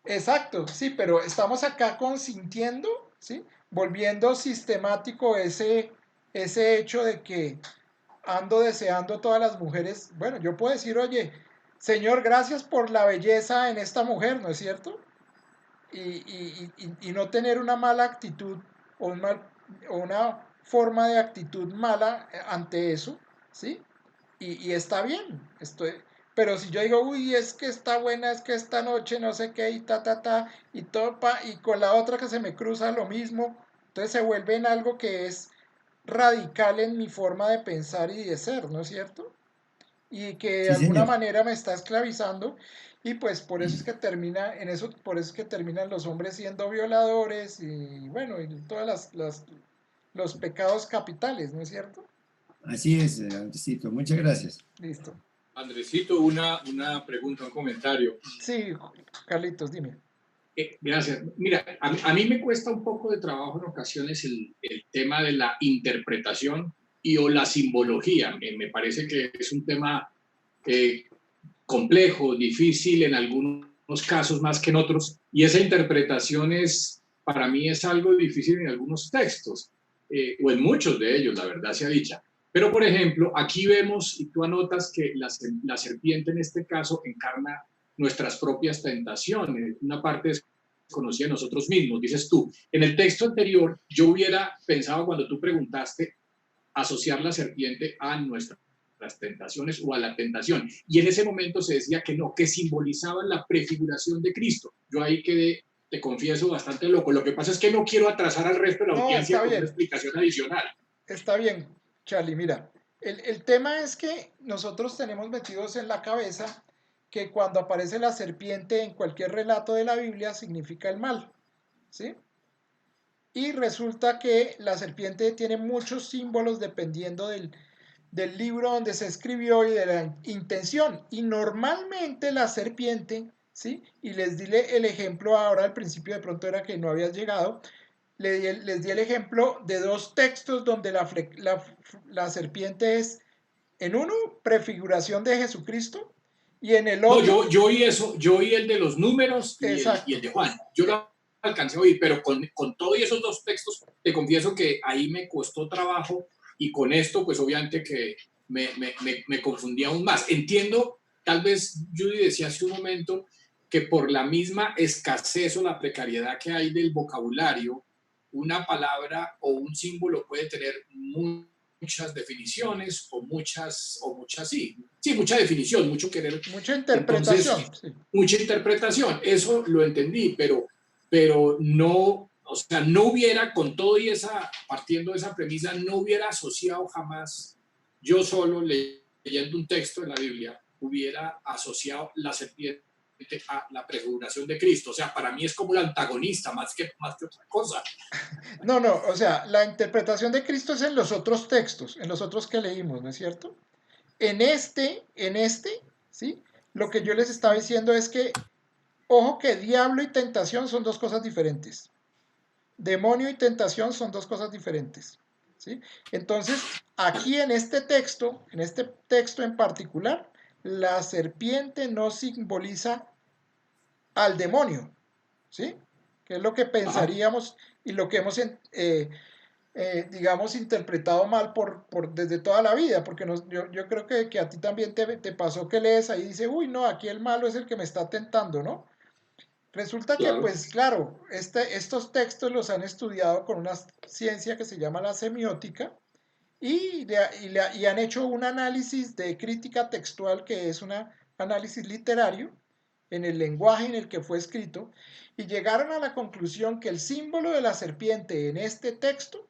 Exacto, sí, pero estamos acá consintiendo, ¿sí? Volviendo sistemático ese hecho de que ando deseando a todas las mujeres, bueno, yo puedo decir, oye, Señor, gracias por la belleza en esta mujer, ¿no es cierto? Y no tener una mala actitud o, o una forma de actitud mala ante eso, ¿sí? Y está bien, pero si yo digo, uy, es que está buena, es que esta noche no sé qué, y y todo, y con la otra que se me cruza lo mismo, entonces se vuelve en algo que es radical en mi forma de pensar y de ser, ¿no es cierto? Y que de Sí, alguna señor. manera me está esclavizando y pues por eso es que termina en eso, por eso es que terminan los hombres siendo violadores y bueno, y todas los pecados capitales, ¿no es cierto? Así es, Andresito. Muchas gracias. Listo. Andresito, una pregunta, un comentario. Sí, Carlitos, dime. Gracias. Mira, a mí me cuesta un poco de trabajo en ocasiones el tema de la interpretación o la simbología. Me parece que es un tema complejo, difícil en algunos casos más que en otros, y esa interpretación para mí es algo difícil en algunos textos, o en muchos de ellos, la verdad sea dicha. Pero, por ejemplo, aquí vemos, y tú anotas que la serpiente en este caso encarna nuestras propias tentaciones, una parte desconocida de nosotros mismos. Dices tú, en el texto anterior yo hubiera pensado cuando tú preguntaste asociar la serpiente a nuestras tentaciones o a la tentación. Y en ese momento se decía que no, que simbolizaban la prefiguración de Cristo. Yo ahí quedé, te confieso, bastante loco. Lo que pasa es que no quiero atrasar al resto de la audiencia con una explicación adicional. Está bien, Charlie, mira. El tema es que nosotros tenemos metidos en la cabeza que cuando aparece la serpiente en cualquier relato de la Biblia significa el mal, ¿sí? Y resulta que la serpiente tiene muchos símbolos dependiendo del libro donde se escribió y de la intención. Y normalmente la serpiente, ¿sí? Y les di el ejemplo ahora al principio, de pronto era que no habías llegado, les di el ejemplo de dos textos donde la serpiente es, en uno, prefiguración de Jesucristo, y en el otro... No, yo oí eso, yo oí el de los números y el de Juan. Yo lo alcancé a oír, pero con todos esos dos textos, te confieso que ahí me costó trabajo y con esto, pues obviamente que me confundí aún más. Entiendo, tal vez Judy decía hace un momento que por la misma escasez o la precariedad que hay del vocabulario, una palabra o un símbolo puede tener muchas definiciones o muchas sí, mucha definición, mucho querer. Mucha interpretación. Entonces, mucha interpretación, eso lo entendí, pero no, o sea, no hubiera, con todo y partiendo de esa premisa, no hubiera asociado jamás, yo solo leyendo un texto de la Biblia, hubiera asociado la serpiente a la prefiguración de Cristo. O sea, para mí es como el antagonista más que otra cosa. No, o sea, la interpretación de Cristo es en los otros textos, en los otros que leímos, ¿no es cierto? En este, ¿sí? Lo que yo les estaba diciendo es que, ojo que diablo y tentación son dos cosas diferentes. Demonio y tentación son dos cosas diferentes, ¿sí? Entonces, aquí en este texto en particular, la serpiente no simboliza al demonio, ¿sí? Que es lo que pensaríamos y lo que hemos, digamos, interpretado mal desde toda la vida, porque yo creo que a ti también te pasó que lees ahí y dices, uy, no, aquí el malo es el que me está tentando, ¿no? Resulta que, pues claro, estos textos los han estudiado con una ciencia que se llama la semiótica y han hecho un análisis de crítica textual que es un análisis literario en el lenguaje en el que fue escrito y llegaron a la conclusión que el símbolo de la serpiente en este texto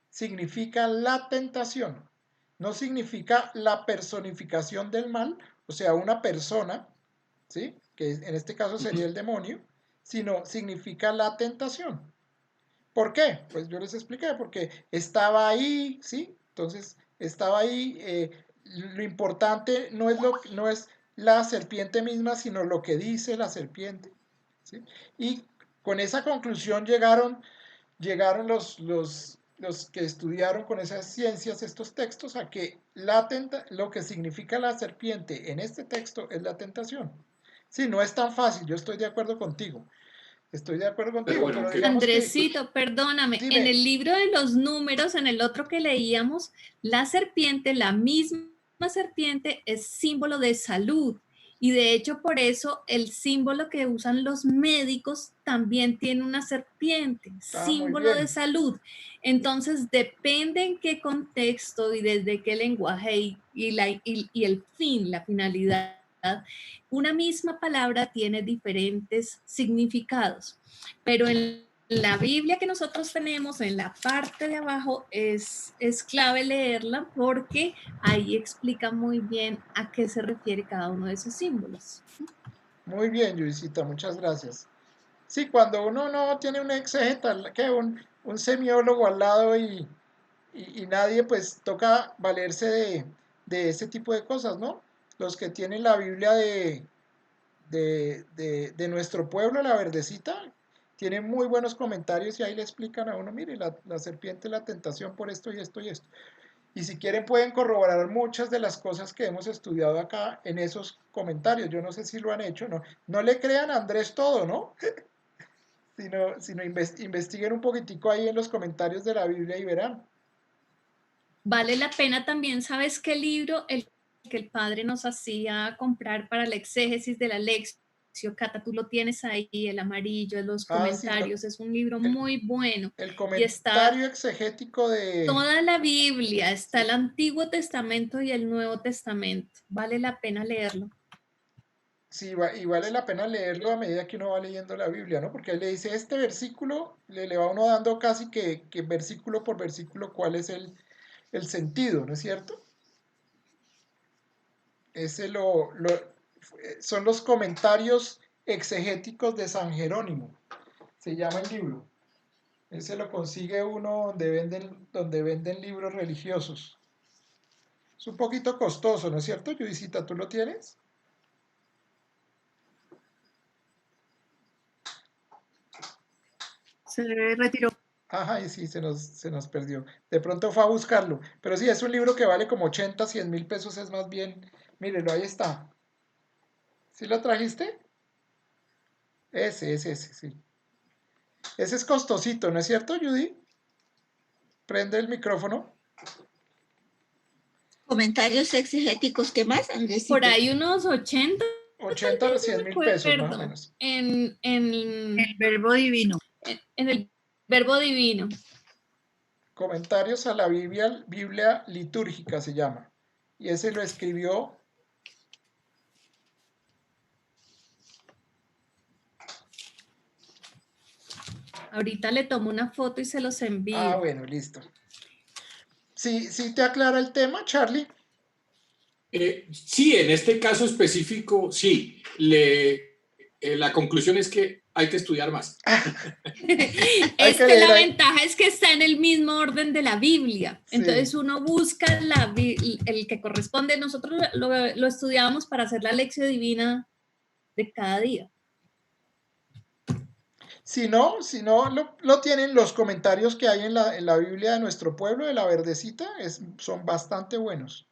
significa la tentación, no significa la personificación del mal, o sea, una persona, ¿sí? Que en este caso sería el demonio, sino significa la tentación. ¿Por qué? Pues yo les expliqué, porque estaba ahí, ¿sí? Entonces, estaba ahí, lo importante no es la serpiente misma, sino lo que dice la serpiente, ¿sí? Y con esa conclusión llegaron los que estudiaron con esas ciencias estos textos a que lo que significa la serpiente en este texto es la tentación. Sí, no es tan fácil, yo estoy de acuerdo contigo. Estoy de acuerdo contigo, Pero bueno, pero que- digamos que... Andresito, perdóname, Dime. en el libro de los números, en el otro que leíamos, la serpiente, la misma serpiente, es símbolo de salud. Y de hecho, por eso el símbolo que usan los médicos también tiene una serpiente, Ah, muy símbolo de bien. salud. Entonces, depende en qué contexto y desde qué lenguaje y el fin, la finalidad, una misma palabra tiene diferentes significados. Pero en la Biblia que nosotros tenemos, en la parte de abajo, es clave leerla porque ahí explica muy bien a qué se refiere cada uno de esos símbolos. Muy bien, Luisita, muchas gracias. Sí, cuando uno no tiene un exégeta, que un semiólogo al lado y nadie, pues toca valerse de ese tipo de cosas, ¿no? Los que tienen la Biblia de nuestro pueblo, la verdecita, tienen muy buenos comentarios y ahí le explican a uno, mire, la serpiente, la tentación por esto y esto y esto. Y si quieren pueden corroborar muchas de las cosas que hemos estudiado acá en esos comentarios. Yo no sé si lo han hecho, no. No le crean a Andrés todo, ¿no? sino investiguen un poquitico ahí en los comentarios de la Biblia y verán. Vale la pena también, ¿sabes qué libro? El que el padre nos hacía comprar para la exégesis de la lección. Cata, tú lo tienes ahí, el amarillo, los Sí, comentarios, es un libro muy bueno. el Y está comentario exegético de... toda la Biblia, está el Antiguo Testamento y el Nuevo Testamento. Vale la pena leerlo. Sí, y vale la pena leerlo a medida que uno va leyendo la Biblia, ¿no? Porque él le dice, este versículo, le va uno dando casi que versículo por versículo cuál es el sentido, ¿no es cierto? Ese son los comentarios exegéticos de San Jerónimo, se llama el libro. Ese lo consigue uno donde venden libros religiosos. Es un poquito costoso, ¿no es cierto, Judicita? ¿Tú lo tienes? Se retiró. Ajá, y sí, se nos perdió. De pronto fue a buscarlo. Pero sí, es un libro que vale como 80, 100 mil pesos, es más bien. Mírelo, ahí está. ¿Sí lo trajiste? Ese, sí. Ese es costosito, ¿no es cierto, Judy? Prende el micrófono. Comentarios exegéticos, ¿qué más, Andresito? Por ahí unos 80. 80 o 100 mil pesos, más o menos. En El verbo divino. En el verbo divino. Comentarios a la Biblia litúrgica se llama. Y ese lo escribió... Ahorita le tomo una foto y se los envío. Ah, bueno, listo. ¿Sí te aclara el tema, Charlie? Sí, en este caso específico, sí. La conclusión es que hay que estudiar más. Es que la ventaja es que está en el mismo orden de la Biblia. Sí. Entonces uno busca el que corresponde. Nosotros lo estudiamos para hacer la lección divina de cada día. Si no lo tienen los comentarios que hay en la Biblia de nuestro pueblo, de la verdecita, son bastante buenos.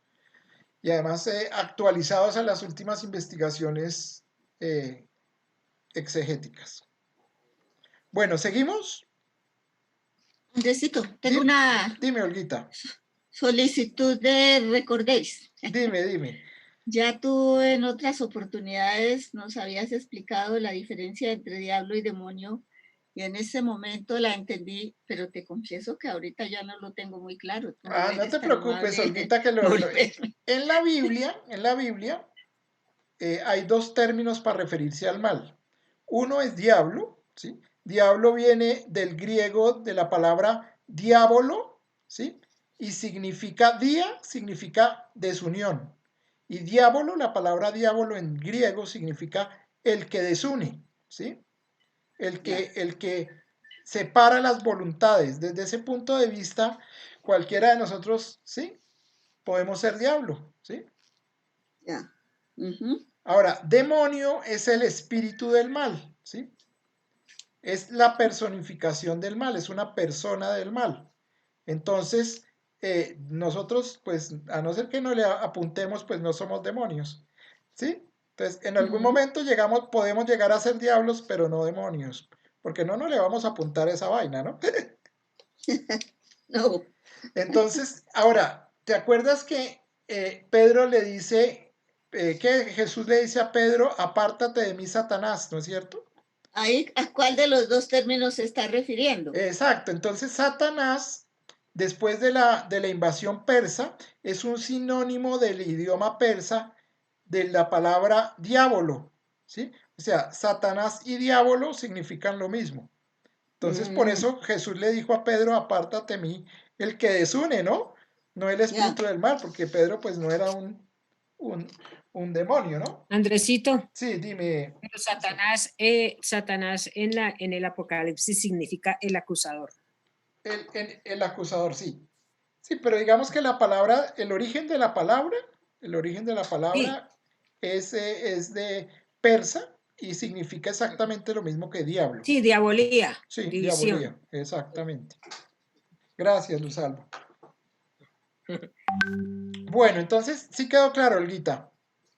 Y además actualizados a las últimas investigaciones exegéticas. Bueno, ¿seguimos? Andresito, tengo una Dime, Olguita. solicitud de recordéis. Dime. Ya tú en otras oportunidades nos habías explicado la diferencia entre diablo y demonio y en ese momento la entendí, pero te confieso que ahorita ya no lo tengo muy claro. No te preocupes, Olguita, que en la Biblia hay dos términos para referirse al mal. Uno es diablo, ¿sí? Diablo viene del griego de la palabra diabolo, ¿sí? Y significa desunión. Y diablo, la palabra diablo en griego significa el que desune, ¿sí? El que separa las voluntades. Desde ese punto de vista, cualquiera de nosotros, ¿sí? Podemos ser diablo, ¿sí? Ya. Ahora, demonio es el espíritu del mal, ¿sí? Es la personificación del mal, es una persona del mal. Entonces, nosotros, pues, a no ser que no le apuntemos, pues no somos demonios, ¿sí? Entonces, en algún momento podemos llegar a ser diablos, pero no demonios, porque no le vamos a apuntar esa vaina, ¿no? No. Entonces, ahora, ¿te acuerdas que Pedro le dice, que Jesús le dice a Pedro, apártate de mí, Satanás, ¿no es cierto? Ahí, ¿a cuál de los dos términos se está refiriendo? Exacto, entonces Satanás, después de la invasión persa, es un sinónimo del idioma persa de la palabra diablo, ¿sí? O sea, Satanás y diablo significan lo mismo. Entonces, por eso Jesús le dijo a Pedro, apártate de mí, el que desune, ¿no? No el espíritu del mal, porque Pedro pues no era un demonio, ¿no? Andresito, Sí, dime. pero Satanás en el Apocalipsis significa el acusador. El acusador, sí. Sí, pero digamos que la palabra, el origen de la palabra es de persa y significa exactamente lo mismo que diablo. Sí, diabolía. Sí, división. diabolía, exactamente. Gracias, Luz Alba. Bueno, entonces sí quedó claro, Olguita.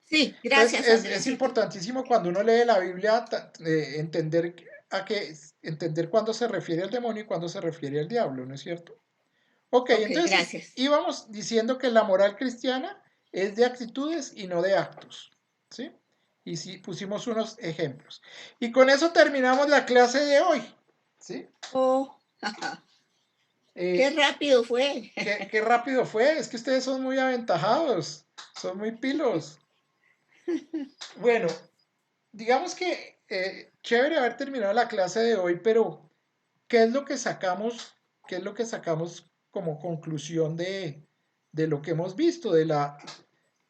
Sí, gracias. Entonces, es importantísimo cuando uno lee la Biblia entender cuándo se refiere al demonio y cuándo se refiere al diablo, ¿no es cierto? Ok, entonces gracias. íbamos diciendo que la moral cristiana es de actitudes y no de actos, ¿sí? Y sí, pusimos unos ejemplos. Y con eso terminamos la clase de hoy, ¿sí? Oh, qué rápido fue. Qué rápido fue, es que ustedes son muy aventajados, son muy pilos. Bueno, digamos que chévere haber terminado la clase de hoy, pero ¿qué es lo que sacamos? ¿Qué es lo que sacamos como conclusión de lo que hemos visto?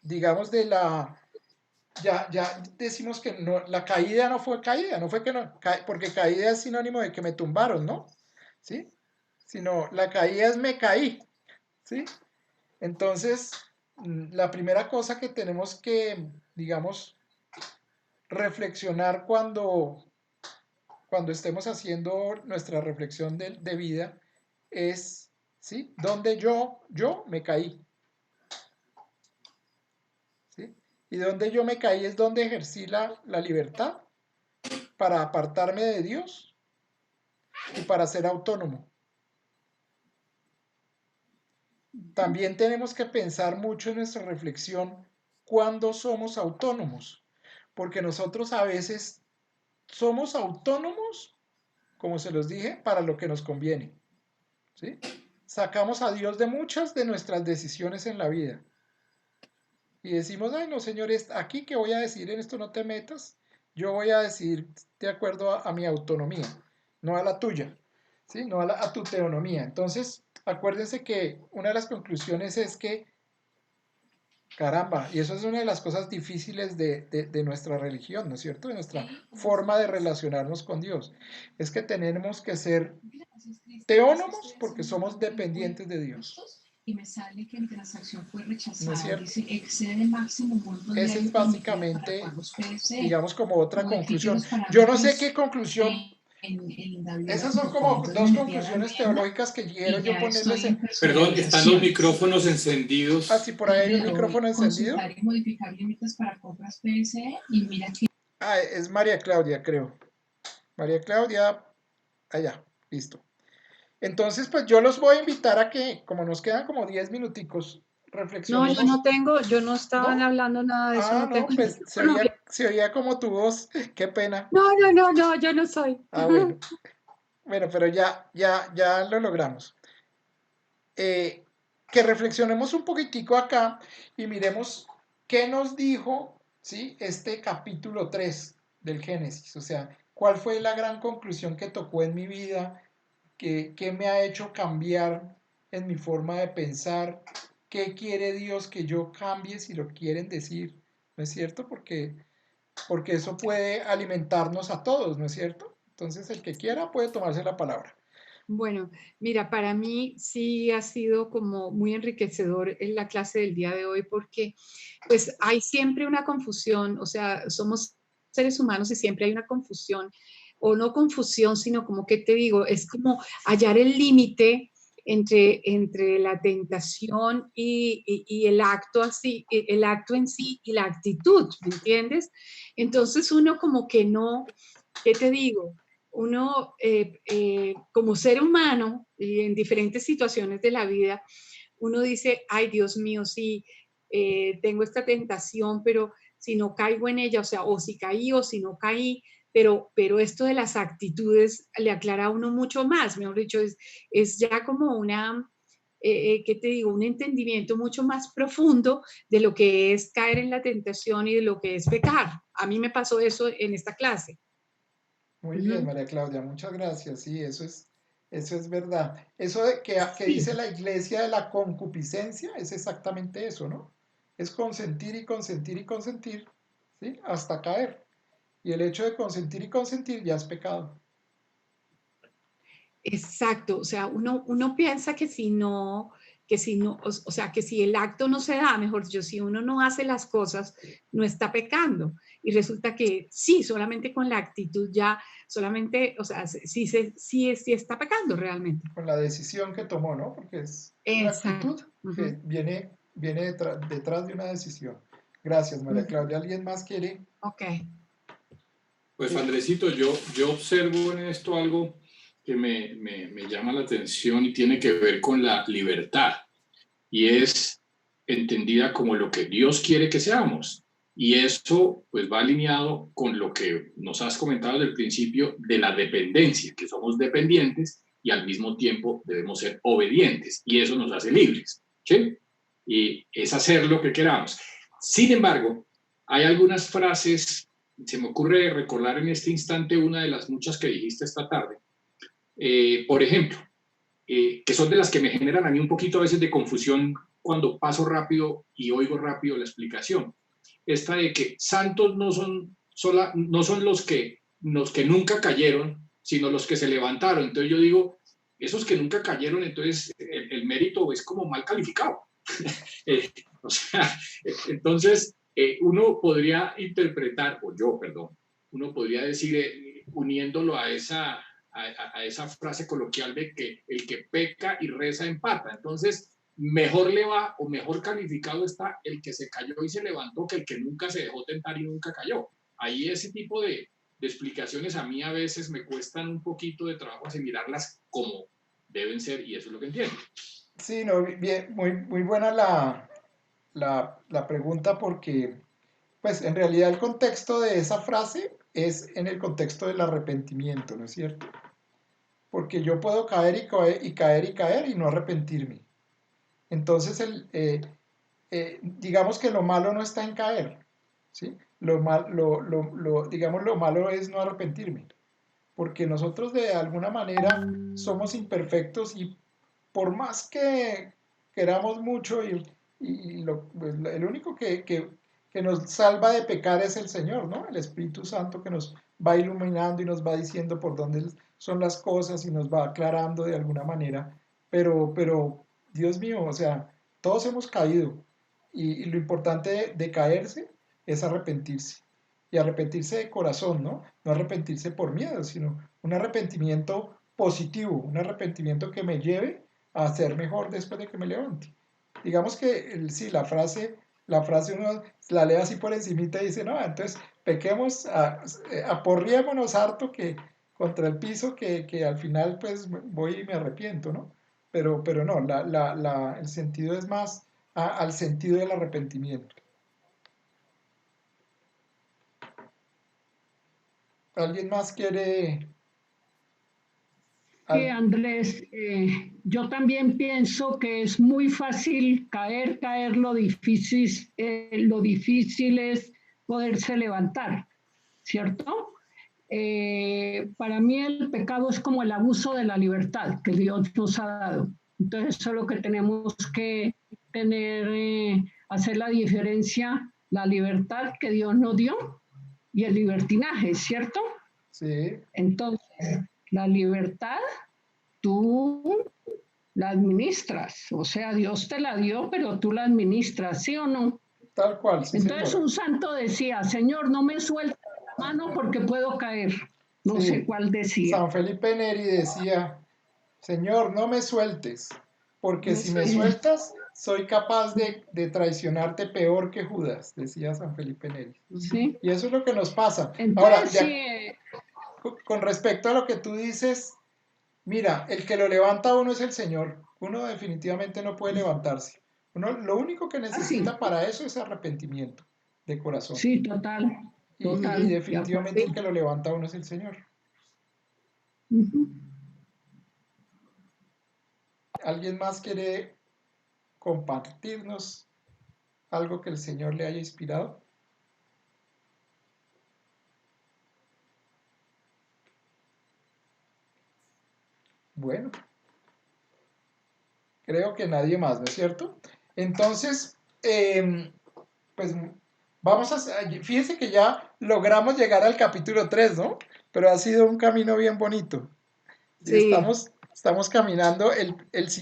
Digamos, ya decimos que no, la caída no fue caída, no fue que no, porque caída es sinónimo de que me tumbaron, ¿no? ¿Sí? Sino la caída es me caí, ¿sí? Entonces, la primera cosa que tenemos que, digamos, reflexionar cuando estemos haciendo nuestra reflexión de vida es, ¿sí? ¿Dónde yo me caí? ¿Sí? Y donde yo me caí es donde ejercí la libertad para apartarme de Dios y para ser autónomo. También tenemos que pensar mucho en nuestra reflexión cuando somos autónomos, porque nosotros a veces somos autónomos, como se los dije, para lo que nos conviene. ¿Sí? Sacamos a Dios de muchas de nuestras decisiones en la vida. Y decimos, ay no, señores, aquí que voy a decir, en esto no te metas, yo voy a decidir de acuerdo a mi autonomía, no a la tuya, ¿sí? No a tu teonomía. Entonces, acuérdense que una de las conclusiones es que, caramba, y eso es una de las cosas difíciles de nuestra religión, ¿no es cierto? De nuestra forma de relacionarnos con Dios. Es que tenemos que ser teónomos porque somos dependientes de Dios. Y me sale que mi transacción fue rechazada. ¿No es cierto? Dice, excede máximo monto diario. Esa es básicamente, para pagos PSE. digamos, como otra conclusión. Yo no sé qué conclusión. Esas son como dos conclusiones teológicas que quiero yo ponerles en. Perdón, están los micrófonos encendidos. Ah, sí, por ahí hay un micrófono encendido. Consultar y modificar límites para compras PSE y mira que. Ah, es María Claudia, creo. María Claudia, allá, listo. Entonces, pues yo los voy a invitar a que, como nos quedan como 10 minuticos, reflexionemos. No, yo no estaba hablando nada de eso. Ah, no, pues se oía como tu voz, qué pena. No, yo no soy. Ah, bueno. Bueno, pero ya lo logramos. Que reflexionemos un poquitico acá y miremos qué nos dijo, ¿sí? Este capítulo 3 del Génesis. O sea, cuál fue la gran conclusión que tocó en mi vida, qué me ha hecho cambiar en mi forma de pensar, qué quiere Dios que yo cambie si lo quieren decir, ¿no es cierto? Porque eso puede alimentarnos a todos, ¿no es cierto? Entonces, el que quiera puede tomarse la palabra. Bueno, mira, para mí sí ha sido como muy enriquecedor en la clase del día de hoy porque pues hay siempre una confusión, o sea, somos seres humanos y siempre hay una confusión, o no confusión, sino como que te digo, es como hallar el límite entre la tentación y el acto así, el acto en sí y la actitud, ¿me entiendes? Entonces uno como que no, ¿qué te digo? como ser humano y en diferentes situaciones de la vida, uno dice, ay Dios mío, sí, tengo esta tentación, pero si no caigo en ella, o sea, o si caí o si no caí, pero esto de las actitudes le aclara a uno mucho más, mejor dicho, es ya como ¿qué te digo? Un entendimiento mucho más profundo de lo que es caer en la tentación y de lo que es pecar. A mí me pasó eso en esta clase. Muy bien, María Claudia, muchas gracias. Sí, eso es verdad. Eso de que dice la iglesia de la concupiscencia es exactamente eso, ¿no? Es consentir y consentir y consentir, ¿sí? Hasta caer. Y el hecho de consentir y consentir ya es pecado. Exacto, o sea, uno piensa que si no, o sea, que si el acto no se da, mejor dicho, si uno no hace las cosas, no está pecando. Y resulta que sí, solamente con la actitud ya, solamente, o sea, sí está pecando realmente. Con la decisión que tomó, ¿no? Porque es una actitud que viene detrás de una decisión. Gracias, María Claudia. ¿Alguien más quiere? Ok. Pues Andresito, yo observo en esto algo que me llama la atención y tiene que ver con la libertad, y es entendida como lo que Dios quiere que seamos. Y eso pues va alineado con lo que nos has comentado desde el principio de la dependencia, que somos dependientes y al mismo tiempo debemos ser obedientes, y eso nos hace libres, ¿sí? Y es hacer lo que queramos. Sin embargo, hay algunas frases, se me ocurre recordar en este instante una de las muchas que dijiste esta tarde. Por ejemplo, que son de las que me generan a mí un poquito a veces de confusión cuando paso rápido y oigo rápido la explicación. Esta de que santos no son los que nunca cayeron, sino los que se levantaron. Entonces yo digo, esos que nunca cayeron, entonces el mérito es como mal calificado. O sea, entonces uno podría interpretar, uno podría decir, uniéndolo a esa frase coloquial de que el que peca y reza empata. Entonces, mejor le va o mejor calificado está el que se cayó y se levantó que el que nunca se dejó tentar y nunca cayó. Ahí ese tipo de explicaciones a mí a veces me cuestan un poquito de trabajo asimilarlas como deben ser, y eso es lo que entiendo. Sí, no, bien, muy buena la pregunta, porque pues en realidad el contexto de esa frase es en el contexto del arrepentimiento, ¿no es cierto? Porque yo puedo caer y caer y caer y caer y no arrepentirme. Entonces, digamos que lo malo no está en caer, ¿sí? Digamos, lo malo es no arrepentirme, porque nosotros de alguna manera somos imperfectos, y por más que queramos mucho pues, el único que nos salva de pecar es el Señor, ¿no? El Espíritu Santo, que nos va iluminando y nos va diciendo por dónde son las cosas y nos va aclarando de alguna manera. Pero Dios mío, o sea, todos hemos caído, y lo importante de caerse es arrepentirse. Y arrepentirse de corazón, ¿no? No arrepentirse por miedo, sino un arrepentimiento positivo, un arrepentimiento que me lleve a ser mejor después de que me levante. Digamos que sí, la frase uno la lee así por encimita y dice, no, entonces pequemos, aporriémonos harto que contra el piso, que al final pues voy y me arrepiento, ¿no? Pero no, el sentido es más al sentido del arrepentimiento. ¿Alguien más quiere? Sí, Andrés, yo también pienso que es muy fácil caer, lo difícil es poderse levantar, ¿cierto? Para mí el pecado es como el abuso de la libertad que Dios nos ha dado. Entonces eso es lo que tenemos que tener, hacer la diferencia, la libertad que Dios nos dio y el libertinaje, ¿cierto? Sí. Entonces, la libertad tú la administras, o sea, Dios te la dio, pero tú la administras, ¿sí o no? Tal cual, sí. Entonces Señora. un santo decía, Señor, no me sueltes la mano porque puedo caer. No Sí. sé cuál decía. San Felipe Neri decía, Señor, no me sueltes, porque si me sueltas, soy capaz de traicionarte peor que Judas, decía San Felipe Neri. Sí. Y eso es lo que nos pasa. Entonces, Ahora, sí, con respecto a lo que tú dices, mira, el que lo levanta a uno es el Señor. Uno definitivamente no puede levantarse. Uno, lo único que Ah, sí, necesita para eso es arrepentimiento de corazón. sí, total, Y total, de definitivamente el acuerdo. que lo levanta a uno es el Señor. Ujú. ¿Alguien más quiere compartirnos algo que el Señor le haya inspirado? Bueno, creo que nadie más, ¿no es cierto? Entonces, pues vamos a... Fíjense que ya logramos llegar al capítulo 3, ¿no? Pero ha sido un camino bien bonito. Sí, Sí, estamos caminando.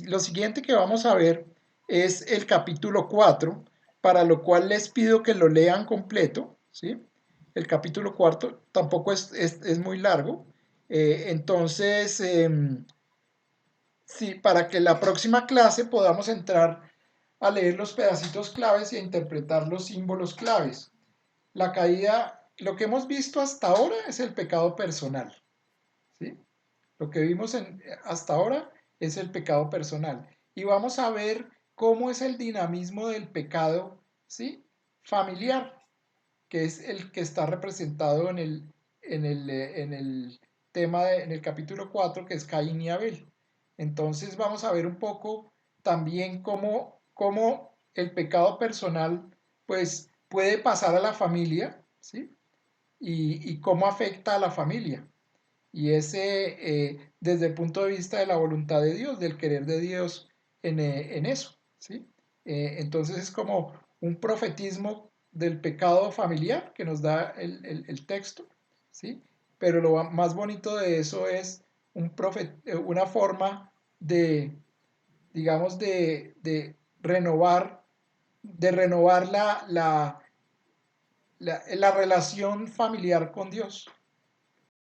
Lo siguiente que vamos a ver es el capítulo 4, para lo cual les pido que lo lean completo, ¿sí? El capítulo 4 tampoco es muy largo. Entonces, sí, para que la próxima clase podamos entrar a leer los pedacitos claves y a interpretar los símbolos claves. La caída, lo que hemos visto hasta ahora es el pecado personal, ¿sí? Lo que vimos hasta ahora es el pecado personal. Y vamos a ver cómo es el dinamismo del pecado, ¿sí? Familiar, que es el que está representado en el tema, en el capítulo 4, que es Caín y Abel. Entonces vamos a ver un poco también cómo el pecado personal pues puede pasar a la familia, ¿sí? Y cómo afecta a la familia. Y ese desde el punto de vista de la voluntad de Dios, del querer de Dios en eso, ¿sí? Entonces es como un profetismo del pecado familiar que nos da el texto, ¿sí? Pero lo más bonito de eso es una forma de, digamos, de renovar la relación familiar con Dios,